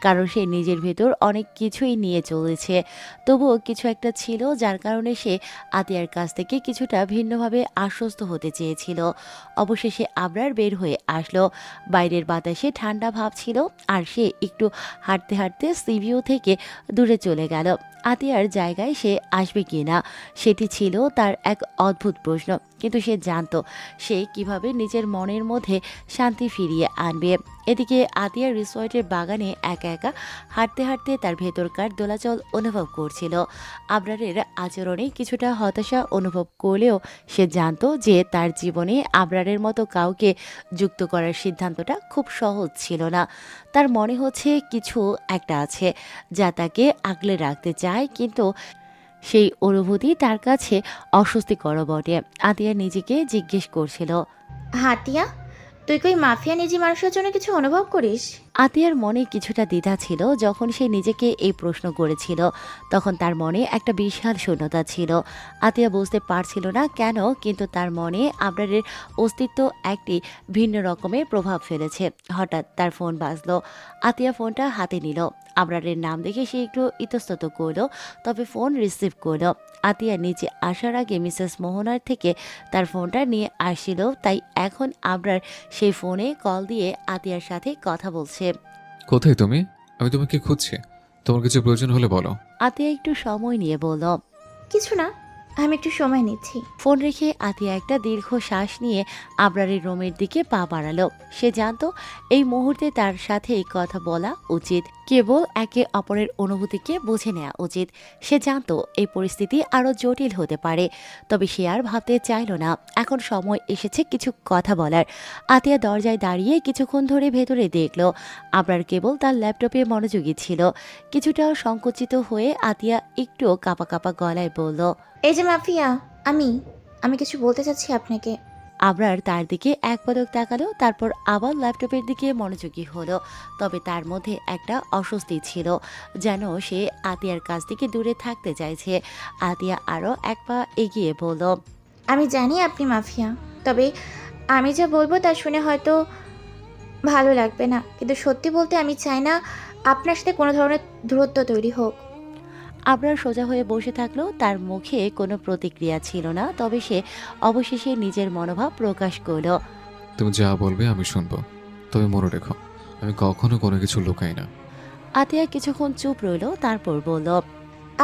কারণ সে নিজের ভেতর অনেক কিছুই নিয়ে চলেছে। তবুও কিছু একটা ছিল যার কারণে সে আতিয়ার কাছ থেকে কিছুটা ভিন্নভাবে আশ্বস্ত হতে চেয়েছিল। অবশেষে আবরার বের হয়ে আসলো। বাইরের বাতাসে ঠান্ডা ভাব ছিল, আর সে একটু হাঁটতে হাঁটতে সিভিউ থেকে দূরে চলে গেল। আতিয়ার জায়গায় সে আসবে কি না সেটি ছিল তার এক অদ্ভুত প্রশ্ন, কিন্তু সে জানতো সে কিভাবে নিজের মনের মধ্যে শান্তি ফিরিয়ে আনবে। এদিকে আতিয়া রিসর্টের বাগানে একা একা হাঁটতে হাঁটতে তার ভেতরকার দোলাচল অনুভব করছিল। আবরারের আচরণে কিছুটা হতাশা অনুভব করলেও সে জানতো যে তার জীবনে আবরারের মতো কাউকে যুক্ত করার সিদ্ধান্তটা খুব সহজ ছিল না। তার মনে হচ্ছে কিছু একটা আছে যা তাকে আগলে রাখতে চায়, কিন্তু সেই অনুভূতি তার কাছে অস্বস্তিকর বটে। আতিয়া নিজেকে জিজ্ঞেস করছিল, হাতিয়া, তুই কই মাফিয়া নিজে মানুষের জন্য কিছু অনুভব করিস? আতিয়ার মনে কিছুটা দ্বিধা ছিল। যখন সে নিজেকে এই প্রশ্ন করেছিল তখন তার মনে একটা বিশাল শূন্যতা ছিল। আতিয়া বুঝতে পারছিল না কেন, কিন্তু তার মনে আবরারের অস্তিত্ব একটি ভিন্ন রকমের প্রভাব ফেলেছে। হঠাৎ তার ফোন বাজলো। আতিয়া ফোনটা হাতে নিল। আবরারের নাম দেখে সে একটু ইতস্তত করলো, তবে ফোন রিসিভ করলো। আতিয়া নিচে আসার আগে মিসেস মোহনার থেকে তার ফোনটা নিয়ে আসছিল, তাই এখন আবরার সেই ফোনে কল দিয়ে আতিয়ার সাথে কথা বলছে। কোথায় তুমি? আমি তোমাকে খুঁজছি। তোমার কিছু প্রয়োজন হলে বলো। আতিয়া একটু সময় নিয়ে বলল, কিছু না, আমি একটু সময় নিচ্ছি। ফোন রেখে আতিয়া একটা দীর্ঘ শ্বাস নিয়ে আবরারের রুমের দিকে পা বাড়ালো। সে জানতো এই মুহূর্তে তার সাথে কথা বলা উচিত, কেবল একে অপরের অনুভূতিকে বুঝে নেওয়া উচিত। সে জানতো এই পরিস্থিতি আরো জটিল হতে পারে, তবে সে আর ভাবতে চাইল না। এখন সময় এসেছে কিছু কথা বলার। আতিয়া দরজায় দাঁড়িয়ে কিছুক্ষণ ধরে ভেতরে দেখলো। আবরার কেবল তার ল্যাপটপে মনোযোগী ছিল। কিছুটা সংকুচিত হয়ে আতিয়া একটু কাঁপা কাঁপা গলায় বলল, এই যে মাফিয়া, আমি কিছু বলতে চাচ্ছি আপনাকে। আবরার তার দিকে এক পলক তাকালো, তারপর আবার ল্যাপটপের দিকে মনোযোগী হলো। তবে তার মধ্যে একটা অস্বস্তি ছিল, যেন সে আতিয়ার কাছ থেকে দূরে থাকতে চাইছে। আতিয়া আরও এক পা এগিয়ে বলল, আমি জানি আপনি মাফিয়া, তবে আমি যা বলবো তা শুনে হয়তো ভালো লাগবে না, কিন্তু সত্যি বলতে আমি চাই না আপনার সাথে কোনো ধরনের দূরত্ব তৈরি হোক। আবরার সোজা হয়ে বসে থাকলো। তার মুখে কোনো প্রতিক্রিয়া ছিল না, তবে সে অবশেষে নিজের মনোভাব প্রকাশ করলো। তুমি যা বলবে আমি শুনবো, তবে মনে রেখো আমি কখনো কোনো কিছু লুকাই না। আতিয়া কিছুক্ষণ চুপ রইল, তারপর বলল,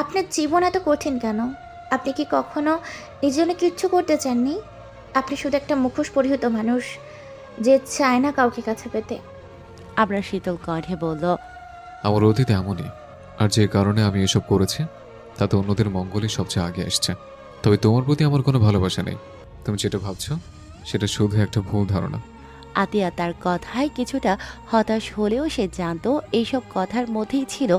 আপনার জীবন এত কঠিন কেন? আপনি কি কখনো নিজের জন্য কিচ্ছু করতে চাননি? আপনি শুধু একটা মুখোশ পরিহিত মানুষ যে চায় না কাউকে কাছে পেতে। আবরার শীতল কণ্ঠে বলল, আমার অতীত এমনই, আর যে কারণে আমি এসব করেছি তাতে অন্যদের মঙ্গলই সবচেয়ে আগে আসছে। তবে তোমার প্রতি আমার কোনো ভালোবাসা নেই। তুমি যেটা ভাবছো সেটা শুধু একটা ভুল ধারণা। আতিয়া তার কথায় কিছুটা হতাশ হলেও সে জানতো এইসব কথার মধ্যেই ছিল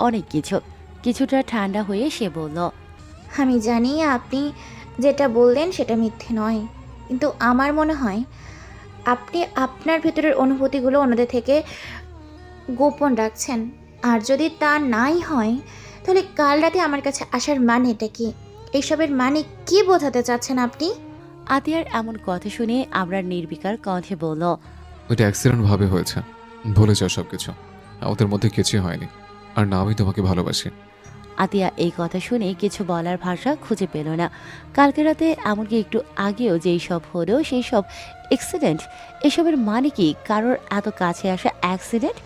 অনেক কিছু। কিছুটা ঠান্ডা হয়ে সে বলল, আমি জানি আপনি যেটা বললেন সেটা মিথ্যে নয়, কিন্তু আমার মনে হয় আপনি আপনার ভেতরের অনুভূতিগুলো অন্যদের থেকে গোপন রাখছেন। আর যদি তা নাই হয়, তাহলে কাল রাতে আমার কাছে আসার মানেটা কি? এইসবের মানে কি বোঝাতে চাচ্ছেন আপনি? আতিয়ার এমন কথা শুনে আমরা নির্বিকার কণ্ঠে বলল, ওইটা অ্যাক্সিডেন্ট ভাবে হয়েছে, ভুলে যাও সব কিছু। আমাদের মধ্যে কিছুই হয়নি, আর না আমি তোমাকে ভালোবাসি। আতিয়া এই কথা শুনে কিছু বলার ভাষা খুঁজে পেল না। কালকে রাতে এমনকি একটু আগেও যেই সব হলো সেই সব অ্যাক্সিডেন্ট। এসবের মানে কি? কারোর এত কাছে আসা অ্যাক্সিডেন্ট?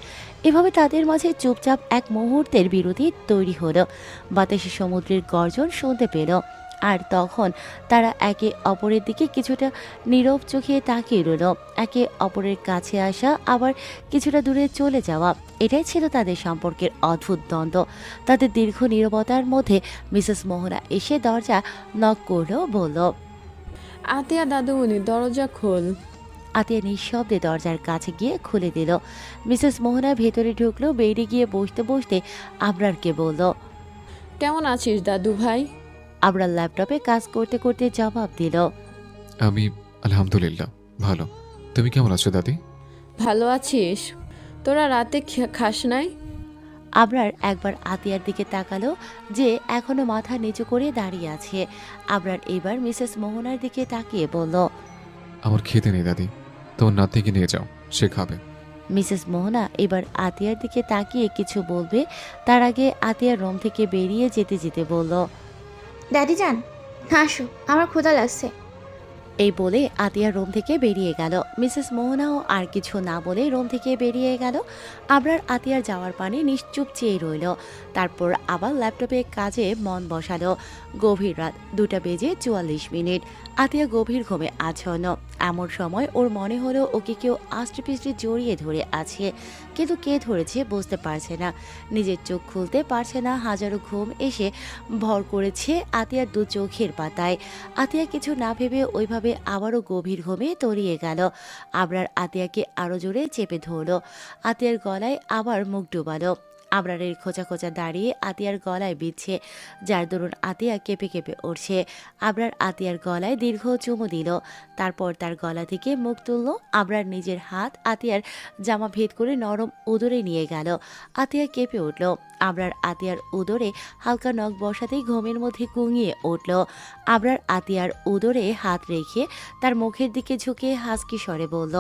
এভাবে তাদের মাঝে চুপচাপ এক মুহূর্তের বিরতি তৈরি হলো। বাতাসে সমুদ্রের গর্জন শুনতে পেল, আর তখন তারা একে অপরের দিকে কিছুটা নীরব চোখে তাকিয়ে রইল। একে অপরের কাছে আসা, আবার কিছুটা দূরে চলে যাওয়া, এটাই ছিল তাদের সম্পর্কের অদ্ভুত দ্বন্দ্ব। তাদের দীর্ঘ নীরবতার মধ্যে মিসেস মোহনা এসে দরজা নক করলো, বলল, আতিয়া দাদুমণি, দরজা খোল। আতিয়া নিঃশব্দে দরজার কাছে গিয়ে খুলে দিল। মিসেস মোহনা ভেতরে ঢুকলো। বেরিয়ে গিয়ে বসতে বসতে আবরারকে বলল, কেমন আছিস দাদু ভাই? আবরার ল্যাপটপে কাজ করতে করতে জবাব দিল, আমি আলহামদুলিল্লাহ ভালো। তুমি কেমন আছো দাদি? ভালো আছিস? তোরা রাতে খাস নাই? আবরার একবার আতিয়ার দিকে তাকালো, যে এখনো মাথা নিচু করে দাঁড়িয়ে আছে। আবরার এবার মিসেস মোহনার দিকে তাকিয়ে বলল, আমার খেতে নেই দাদি, তোমার নাতনিকে নিয়ে যাও, সে খাবে। মিসেস মোহনা এবার আতিয়ার দিকে তাকিয়ে কিছু বলবে, তার আগে আতিয়ার রুম থেকে বেরিয়ে যেতে যেতে বলল, ড্যাডি যান, আসো, আমার ক্ষুধা লাগছে। এই বলে আতিয়া রুম থেকে বেরিয়ে গেল। মিসেস মোহনাও আর কিছু না বলে রুম থেকে বেরিয়ে গেল। আবরার আতিয়ার যাওয়ার পানে নিশ্চুপ চেয়ে রইল। তারপর আবার ল্যাপটপে কাজে মন বসালো। গভীর রাত 2:44। আতিয়া গভীর ঘুমে আচ্ছন্ন। এমন সময় ওর মনে হলো ওকে কেউ আষ্টে পিষ্টে জড়িয়ে ধরে আছে, কিন্তু কে ধরেছে বুঝতে পারছে না। নিজের চোখ খুলতে পারছে না। হাজারো ঘুম এসে ভর করেছে আতিয়ার দু চোখের পাতায়। আতিয়া কিছু না ভেবে ওইভাবে আবারও গভীর ঘুমে তলিয়ে গেল। আবরার আতিয়াকে আরো জোরে চেপে ধরল, আতিয়ার গলায় আবার মুখ ডুবালো। আবরারের খোঁচা খোঁচা দাঁড়িয়ে আতিয়ার গলায় বিচ্ছে, যার দরুন আতিয়া কেঁপে কেঁপে উঠছে। আবরার আতিয়ার গলায় দীর্ঘ চুমু দিল, তারপর তার গলা থেকে মুখ তুলল। আবরার নিজের হাত আতিয়ার জামা ভেদ করে নরম উদরে নিয়ে গেল। আতিয়া কেঁপে উঠল। আবরার আতিয়ার উদরে হালকা নখ বসাতেই ঘুমের মধ্যে কুঙিয়ে উঠল। আবরার আতিয়ার উদরে হাত রেখে তার মুখের দিকে ঝুঁকে হাসকি স্বরে বলল,